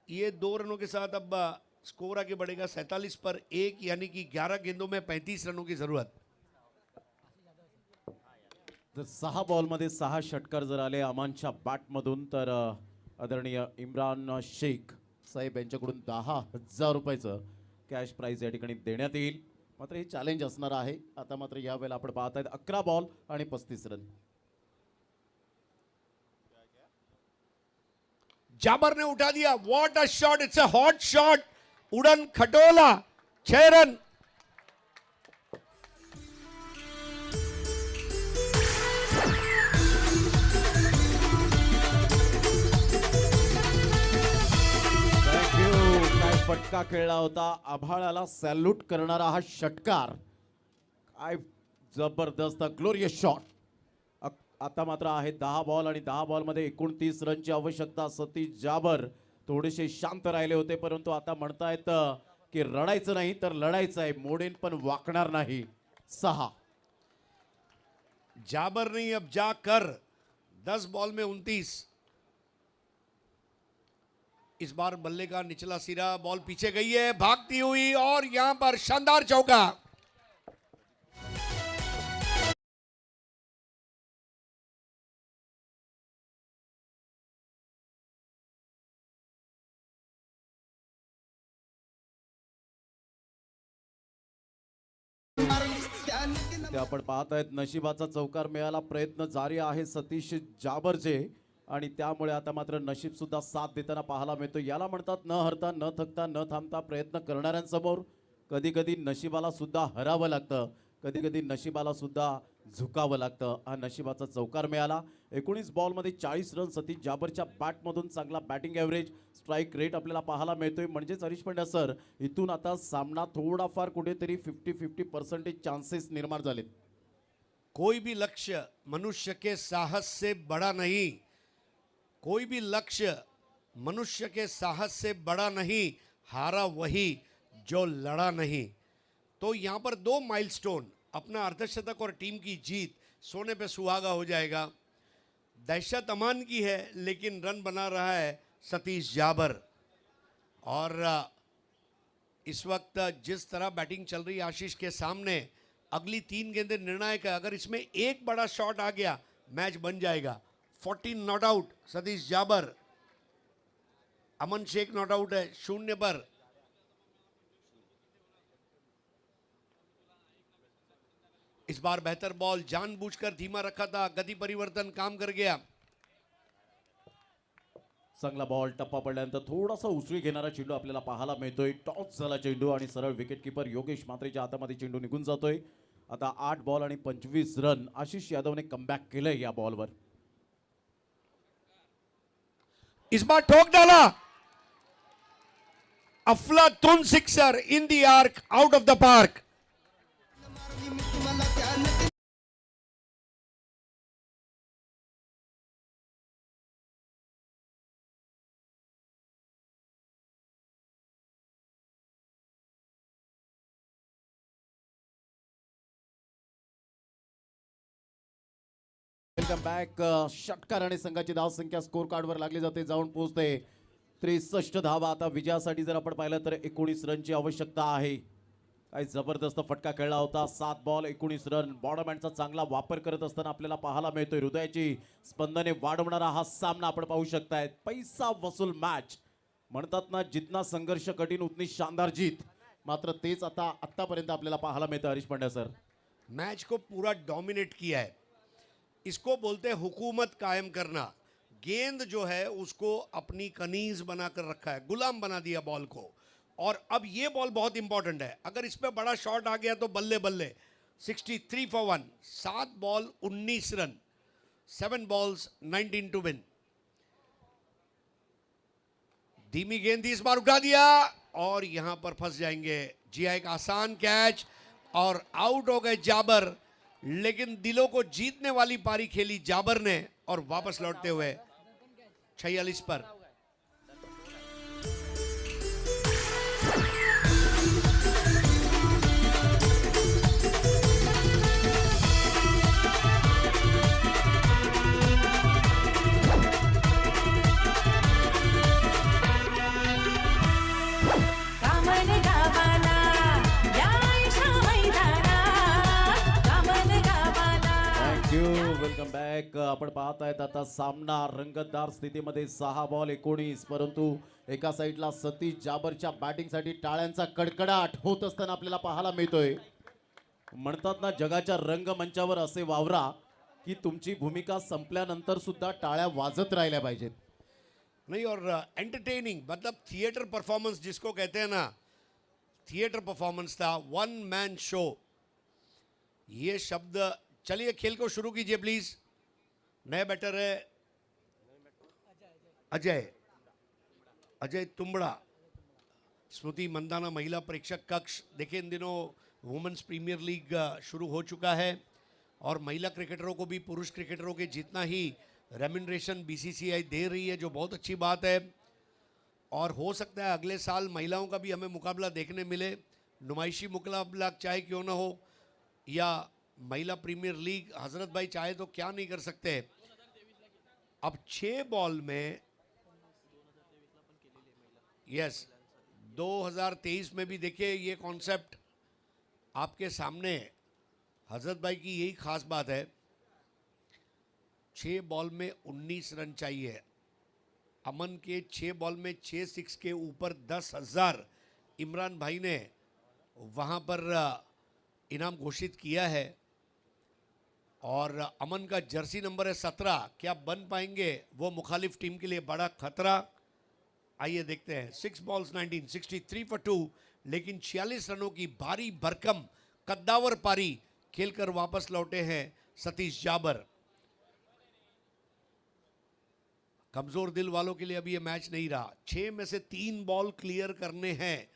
ये 2 रनों के साथ अब स्कोर आगे बढ़ेगा 47 पर 1, यानी कि 11 गेंदों में 35 रनों की जरूरत। जर 6 बॉलमध्ये 6 षटकार जर आले अमानच्या बॅटमधून तर आदरणीय इम्रान शेख साहेब यांच्याकडून 10,000 रुपयाचं कॅश प्राइज या ठिकाणी देण्यात येईल। मात्र हे चॅलेंज असणार आहे। आता मात्र या वेळेला आपण पाहत आहेत 11 बॉल आणि 35 रन। जाबर ने उठा दिया, what a shot, it's a hot shot, उड़न खटोला, 6 रन। काय फटका खेळला होता, आभाळाला सॅल्यूट करणारा हा षटकार, काय जबरदस्त ग्लोरियस शॉट। आता मात्र आहे 10 बॉल आणि 10 बॉलमध्ये 29 रनची आवश्यकता। सतीश जाबर थोडेसे शांत राहिले होते, परंतु आता म्हणतायत की रडायचं नाही तर लढायचं आहे, मोडेन पण वाकणार नाही। 6 जाबर नहीं अब जाकर 10 बॉल में 29। इस बार बल्ले का निचला सिरा, बॉल पीछे गई है भागती हुई और यहां पर शानदार चौका। ते आपण पाहत आहेत नशिबाचा चौकार मिळाला, प्रयत्न जारी आहे सतीश जाबरचे आणि त्यामुळे आता मात्र नशीब सुद्धा साथ देताना पाहायला मिळतो। याला म्हणतात न हरता न थकता न थांबता प्रयत्न करणाऱ्यांसमोर कधी कधी नशिबाला सुद्धा हरावं लागतं, कधी कधी नशिबाला सुद्धा झुकावं लागतं। हा नशिबाचा चौकार मिळाला। 19 बॉलमध्ये 40 रन सतीश जाबरच्या बॅटमधून चांगला बॅटिंग ॲव्हरेज, स्ट्राईक रेट आपल्याला पाहायला मिळतोय। म्हणजेच हरीश पंड्या सर, इथून आता सामना थोडाफार कुठेतरी 50-50% चान्सेस निर्माण झालेत। कोई भी लक्ष्य मनुष्य के साहस से बड़ा नहीं, कोई भी लक्ष्य मनुष्य के साहस से बड़ा नहीं, हारा वही जो लड़ा नहीं। तो यहाँ पर 2 माइलस्टोन, अपना अर्धशतक और टीम की जीत, सोने पे सुहागा हो जाएगा। दहशत अमान की है, लेकिन रन बना रहा है सतीश जाबर। और इस वक्त जिस तरह बैटिंग चल रही है आशीष के सामने, अगली 3 गेंदें निर्णायक है। अगर इसमें एक बड़ा शॉट आ गया मैच बन जाएगा। 14 not out Satish Jabar, Aman Shaikh not out है 0 पर। इस बार बेहतर बॉल, जानबूझकर धीमा रखा था, गति परिवर्तन काम कर गया। चांगला बॉल, टप्पा पडल्यानंतर थोडासा उसळी घेणारा चेंडू आपल्याला पाहायला मिळतोय। टॉस झाला चेंडू आणि सरळ विकेट कीपर योगेश म्हात्रेच्या हातामध्ये चेंडू निघून जातोय। आता 8 बॉल आणि 25 रन आशिष यादवने कमबॅक केलंय या बॉलवर। इस बार ठोक डाला, अफलातून sixer in the arc, out of the park. Welcome back. षटकार आणि संघाची धावसंख्या स्कोर कार्डवर लागली जाते, जाऊन पोहोचते 63 धावा। आता विजयासाठी जर आपण पाहिलं तर 19 रनची आवश्यकता आहे। काय जबरदस्त फटका खेळला होता। 7 बॉल 19 रन। बॉडमॅनचा चांगला वापर करत असताना आपल्याला पाहायला मिळतोय हृदयाची स्पंदने वाढवणारा हा सामना आपण पाहू शकताय। पैसा वसूल मॅच म्हणतात ना, जितना संघर्ष कठीण उतनी शानदार जीत। मात्र तेच आता आतापर्यंत आपल्याला पाहायला मिळतं हरीश पंड्या सर। मैच को पूरा डोमिनेट किया है, इसको बोलते हैं हुकूमत कायम करना। गेंद जो है उसको अपनी कनीज बनाकर रखा है, गुलाम बना दिया बॉल को। और अब ये बॉल बहुत इंपॉर्टेंट है, अगर इस पे बड़ा शॉट आ गया तो बल्ले बल्ले। 63 for 1, 7 ball 19 run, 7 balls 19 to win। धीमी गेंद इस बार उठा दिया और यहां पर फंस जाएंगे। जी एक आसान कैच और आउट हो गए जाबर, लेकिन दिलों को जीतने वाली पारी खेली जाबर ने और वापस लौटते हुए 46 पर। मॅक आपण पाहतायत आता सामना रंगतदार स्थितीमध्ये 6 बॉल 19, परंतु एका साईडला सतीश जाबरच्या बॅटिंगसाठी टाळ्यांचा कडकडाट होत असताना आपल्याला पाहायला मिळतोय. म्हणतात ना, जगाच्या रंगमंचावर असे वावरा की तुमची भूमिका संपल्यानंतर सुद्धा टाळ्या वाजत राहिल्या पाहिजेत. नहीं, और एंटरटेनिंग, मतलब थिएटर परफॉर्मेंस जिसको कहते हैं ना, थिएटर परफॉर्मेंस था, वन मैन शो. ये शब्द, चलिए खेल को शुरू कीजिए प्लीज. नए बैटर है अजय तुम्बड़ा. स्मृति मंदाना महिला प्रेक्षक कक्ष. देखिए, इन दिनों वुमेन्स प्रीमियर लीग शुरू हो चुका है और महिला क्रिकेटरों को भी पुरुष क्रिकेटरों के जितना ही रेम्यूनरेशन बीसीसीआई दे रही है, जो बहुत अच्छी बात है. और हो सकता है अगले साल महिलाओं का भी हमें मुकाबला देखने मिले. नुमाइशी मुकाबला चाहे क्यों ना हो, या महिला प्रीमियर लीग. हजरत भाई चाहे तो क्या नहीं कर सकते. अब 6 बॉल में, यस, 2023 में भी देखिए ये कॉन्सेप्ट आपके सामने. हजरत भाई की यही खास बात है, 6 बॉल में 19 रन चाहिए. अमन के 6 बॉल में 6 6 के ऊपर 10,000 इमरान भाई ने वहाँ पर इनाम घोषित किया है. और अमन का जर्सी नंबर है 17. क्या बन पाएंगे वो मुखालिफ टीम के लिए बड़ा खतरा. आइए देखते हैं. 6 बॉल्स 19, 63 फॉर 2, लेकिन 46 रनों की भारी भरकम कद्दावर पारी खेलकर वापस लौटे हैं सतीश जाबर. कमजोर दिल वालों के लिए अभी ये मैच नहीं रहा. 6 में से 3 बॉल क्लियर करने हैं.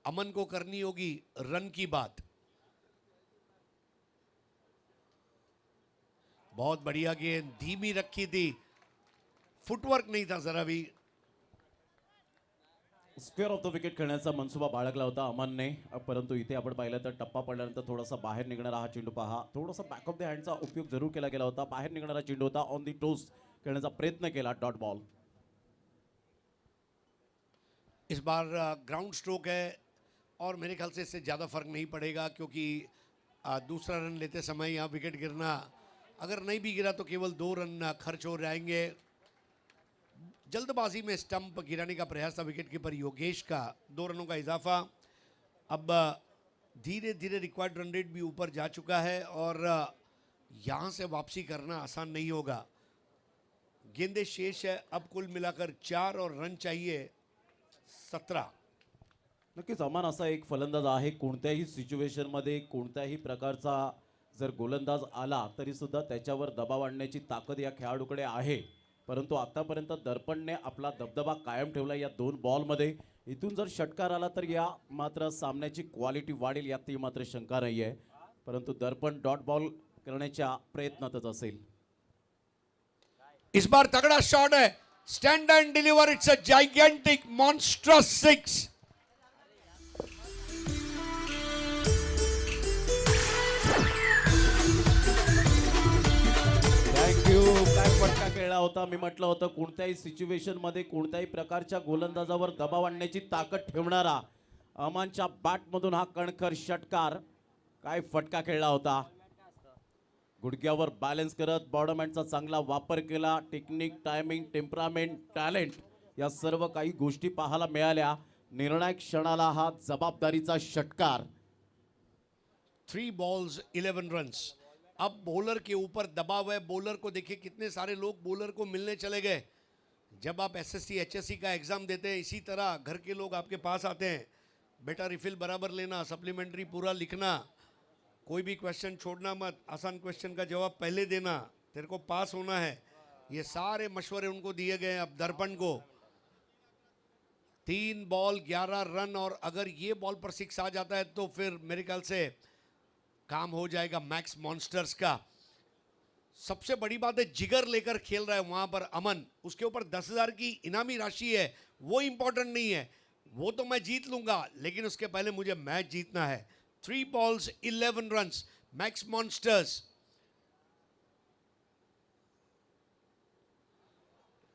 अमन को करनी होगी रन की बात. बहुत बढ़िया गेंद, धीमी रखी थी, फुटवर्क नहीं था जरा भी. स्क्वेअर ऑफ द विकेट खेळण्याचा मनसुबा बाळगला होता अमनने, परंतु इथे आपण पाहिलं तर टप्पा पडल्यानंतर थोडासा बाहेर निघणारा हा चेंडू पहा, थोडासा बॅक ऑफ द हँडचा उपयोग जरूर केला गेला होता. बाहेर निघणारा चेंडू होता, ऑन दी टोस खेळण्याचा प्रयत्न केला, डॉट बॉल. इस बार ग्राउंड स्ट्रोक है और मेरे ख्याल से इससे ज़्यादा फर्क नहीं पड़ेगा, क्योंकि दूसरा रन लेते समय यहाँ विकेट गिरना, अगर नहीं भी गिरा तो केवल 2 रन खर्च हो जाएंगे. जल्दबाजी में स्टंप गिराने का प्रयास था विकेट कीपर योगेश का. 2 रनों का इजाफा. अब धीरे धीरे रिक्वायर्ड रन रेट भी ऊपर जा चुका है और यहाँ से वापसी करना आसान नहीं होगा. गेंदे शेष है, अब कुल मिलाकर 4 और रन चाहिए 17. नक्कीच अमान असा एक फलंदाज आहे, कोणत्याही सिच्युएशनमध्ये कोणत्याही प्रकारचा जर गोलंदाज आला तरी सुद्धा त्याच्यावर दबाव आणण्याची ताकद या खेळाडूकडे आहे. परंतु आतापर्यंत दर्पणने आपला दबदबा कायम ठेवला या 2 बॉलमध्ये. इथून जर षटकार आला तर या मात्र सामन्याची क्वालिटी वाढेल, यातही मात्र शंका नाही आहे. परंतु दर्पण डॉट बॉल करण्याच्या प्रयत्नातच असेल. इस बार तगड़ा शॉट है, stand end deliver, it's a gigantic monstrous 6. Thank you. काय फटका खेळला होता. मी म्हटलं होतं कोणत्याही सिच्युएशनमध्ये कोणत्याही प्रकारच्या गोलंदाजावर दबाव आणण्याची ताकद ठेवणारा अमानच्या बॅटमधून हा कणखर षटकार. काय फटका खेळला होता. गुडघ्यावर बॅलन्स करत बॉडमॅनचा चांगला वापर केला. टेक्निक, टायमिंग, टेम्परामेंट, टॅलेंट या सर्व काही गोष्टी पाहायला मिळाल्या. निर्णायक क्षणाला हा जबाबदारीचा षटकार. 3 बॉल्स 11 रन्स. अब बॉलर के ऊपर दबाव है. बॉलर को देखिए, कितने सारे लोग बॉलर को मिलने चले गए. जब आप एसएससी एचएससी का एग्ज़ाम देते हैं, इसी तरह घर के लोग आपके पास आते हैं, बेटा रिफिल बराबर लेना, सप्लीमेंट्री पूरा लिखना, कोई भी क्वेश्चन छोड़ना मत, आसान क्वेश्चन का जवाब पहले देना, तेरे को पास होना है. ये सारे मशवरे उनको दिए गए. अब दर्पण को 3 बॉल 11 रन, और अगर ये बॉल पर 6 आ जाता है तो फिर मेरे ख्याल से काम हो जाएगा मैक्स मॉन्स्टर्स का. सबसे बड़ी बात है, जिगर लेकर खेल रहा है वहां पर अमन. उसके ऊपर 10,000 की इनामी राशि है, वो इंपॉर्टेंट नहीं है, वो तो मैं जीत लूंगा, लेकिन उसके पहले मुझे मैच जीतना है. 3 balls 11 runs, max monsters.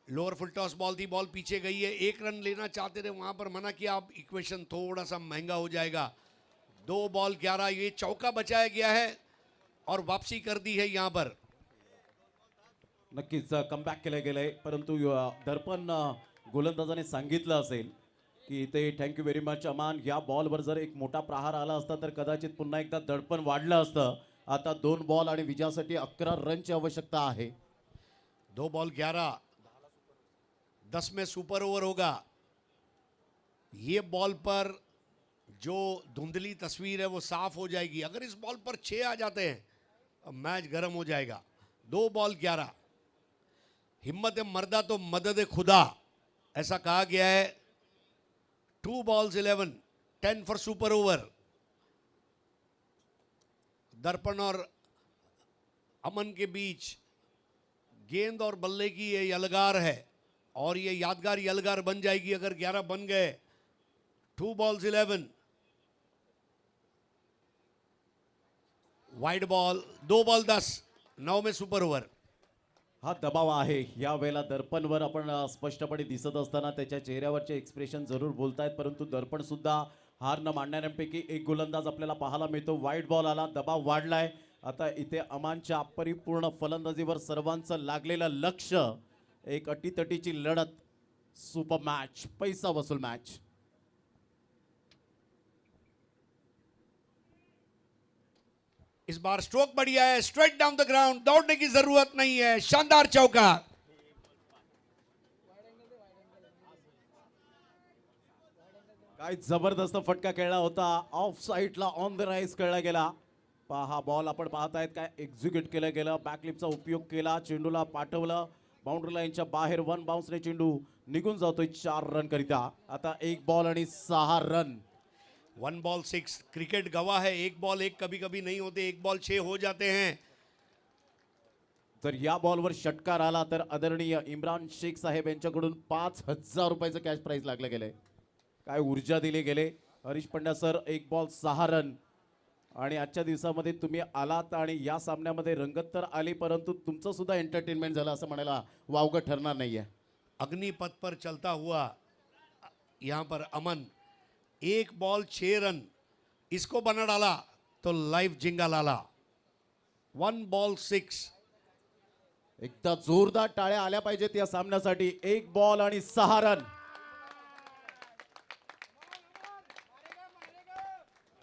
Lower फुल टॉस बॉल थी, बॉल पीछे गई है. 1 रन लेना चाहते थे, वहां पर मना किया. अब इक्वेशन थोड़ा सा महंगा हो जाएगा. 2 बॉल 11, ये चौका बचाया गया है और वापसी कर दी है यहाँ पर। नक्कीच कमबॅक केलं गेलंय, परंतु दर्पण गोलंदाजाने सांगितलं असेल की इथे थँक्यू व्हेरी मच अमान, या बॉलवर जर एक मोठा प्रहार आला असता तर कदाचित पुन्हा एकदा दडपण वाढलं असतं. आता 2 बॉल आणि विजयासाठी 11 रनची आवश्यकता आहे. 2 बॉल 11, 10 में सुपर ओवर होगा। ये बॉल पर जो धुंधली तस्वीर है वो साफ हो जाएगी। अगर इस बॉल पर 6 आ जाते हैं अब मैच गर्म हो जाएगा। 2 बॉल 11, हिम्मत मर्दा तो मदद खुदा, ऐसा कहा गया है। 2 बॉल्स 11, 10 फॉर सुपर ओवर। दर्पण और अमन के बीच गेंद और बल्ले की ये यलगार है और ये यादगार यलगार बन जाएगी अगर 11 बन गए। 2 बॉल्स 11, वाइड बॉल, 2 बॉल 10, 9 में सुपर ओवर। हा दबाव आहे या वेळेला दर्पणवर आपण स्पष्टपणे दिसत असताना त्याच्या चेहऱ्यावरचे एक्सप्रेशन जरूर बोलतायत, परंतु दर्पण सुद्धा हार न मानणाऱ्यांपैकी एक गोलंदाज आपल्याला पाहायला मिळतो. वाईड बॉल आला, दबाव वाढलाय. आता इथे अमानच्या परिपूर्ण फलंदाजीवर सर्वांचं लागलेलं लक्ष, एक अटीतटीची लढत, सुपर मॅच, पैसा वसूल मॅच. इस बार स्ट्रोक बढ़िया है, स्ट्रेट डाउन द ग्राउंड, दौड़ने की जरूरत नहीं है, शानदार चौका। काय जबरदस्त फटका खेळला होता, ऑफ साईडला ऑन द राईस खेळला गेला. पहा बॉल आपण पाहतायत काय एक्झिक्यूट केलं गेलं. बॅकलिपचा उपयोग केला, चेंडूला पाठवलं बाउंड्री लाईनच्या बाहेर. 1 बाउन्सने चेंडू निघून जातोय 4 रन करिता. आता 1 बॉल आणि 6 रन. 1 बॉल 6, क्रिकेट गवाह है, 1 बॉल 1 कभी कभी नहीं होते, 1 बॉल 6 हो जाते हैं। जर या बॉलवर षटकार आला तर आदरणीय इम्रान शेख साहेब यांच्याकडून 5,000 रुपयाचं कॅश प्राइज लागलं गेलंय. काय ऊर्जा दिली गेले. Harish Pandya sir, 1 ball 6 run. आणि आजच्या दिवसामध्ये तुम्ही आलात आणि या सामन्यामध्ये रंगत तर आली, परंतु तुमचं सुद्धा एंटरटेनमेंट झालं असं म्हणायला वावगं ठरणार नाहीये. अग्निपथ पर चलता हुआ यहाँ पर अमन, 1 बॉल 6 रन, इसको बना डाला तो लाइव जिंगा लाला। 1 बॉल 6, एकदा जोरदार टाळ्या आल्या पाहिजेत या सामन्यासाठी. 1 बॉल आणि 6 रन.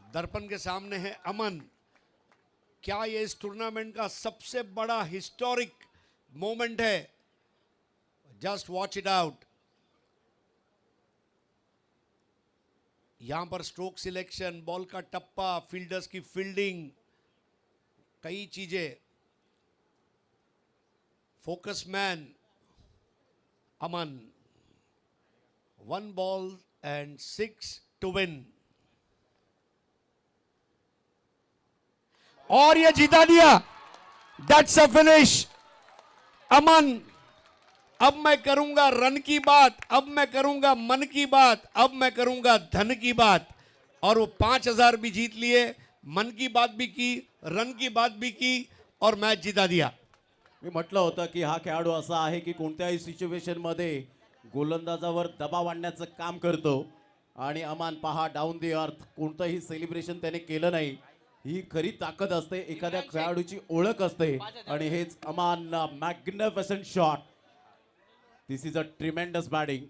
दर्पण के सामने है अमन। क्या ये इस टूर्नामेंट का सबसे बड़ा हिस्टोरिक मोमेंट है? Just watch it out. यहां पर स्ट्रोक सिलेक्शन, बॉल का टप्पा, फील्डर्स की फील्डिंग, कई चीजें। Focus man Aman, 1 ball and 6 to win. और ये जिता दिया। That's a finish. अमन, अब मैं करूंगा रन की बात, अब मैं करूंगा मन की बात, अब मैं करूंगा धन की बात। और वो 5,000 भी जीत लिए, मन की बात भी की, रन की बात भी की और मैच जिता दिया। मी म्हटलं होतं की हा खेळाडू असा आहे की कोणत्याही सिच्युएशन मध्ये गोलंदाजावर दबाव आणण्याचं काम करतो. आणि अमान पहा, डाऊन द अर्थ, कोणतंही सेलिब्रेशन त्याने केलं नाही. ही खरी ताकद असते, एखाद्या खेळाडूची ओळख असते. आणि हेच Aman, magnificent shot. This is a tremendous batting.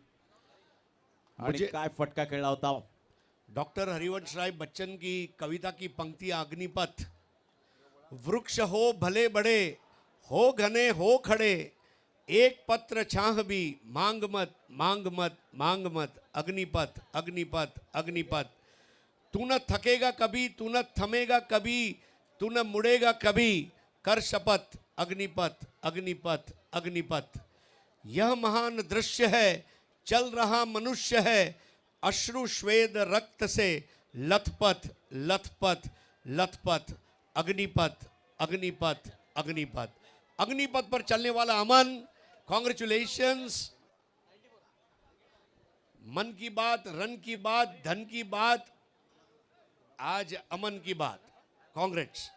आणि काय फटका खेळला होता. डॉक्टर हरिवंश राय बच्चन की कविता की पंक्तियां, अग्निपथ। वृक्ष हो भले बड़े, हो घने हो खड़े, एक पत्र छाह भी मांग मत मांग मत मांग मत। अग्निपथ अग्निपथ अग्निपथ। तू न थकेगा कभी, तू न थमेगा कभी, तू न मुड़ेगा कभी, कर शपथ। अग्निपथ अग्निपथ अग्निपथ। यह महान दृश्य है, चल रहा मनुष्य है, अश्रु श्वेद रक्त से लथपथ लथपथ लथपथ। अग्निपथ अग्निपथ अग्निपथ। अग्निपथ पर चलने वाला अमन, कॉन्ग्रेचुलेशंस। मन की बात, रन की बात, धन की बात, आज अमन की बात। कांग्रेट्स।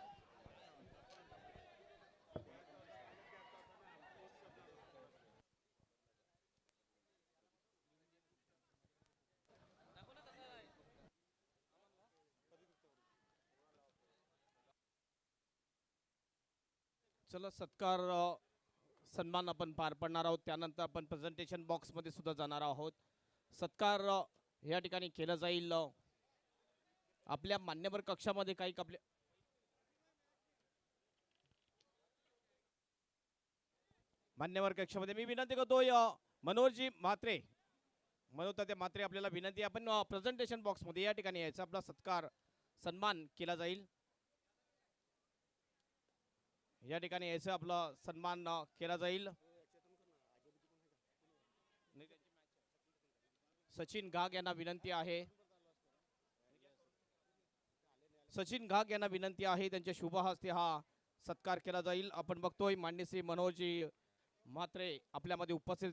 चला सत्कार सन्मान आपण पार पडणार आहोत. त्यानंतर आपण प्रेझेंटेशन बॉक्समध्ये सुद्धा जाणार आहोत. सत्कार या ठिकाणी केला जाईल. आपल्या मान्यवर कक्षामध्ये काही आपल्या मान्यवर कक्षामध्ये मी विनंती करतोय मनोहरजी म्हात्रे, मनोहर म्हात्रे आपल्याला विनंती आहे, आपण प्रेझेंटेशन बॉक्समध्ये या ठिकाणी यायचं. आपला सत्कार सन्मान केला जाईल. या ठिकाणी यायचं, आपला सन्मान केला जाईल. सचिन घाग यांना विनंती आहे, सचिन घाग यांना विनंती आहे, त्यांच्या शुभ हस्ते हा सत्कार केला जाईल. आपण बघतोय मान्य श्री मनोहरजी म्हात्रे आपल्यामध्ये उपस्थित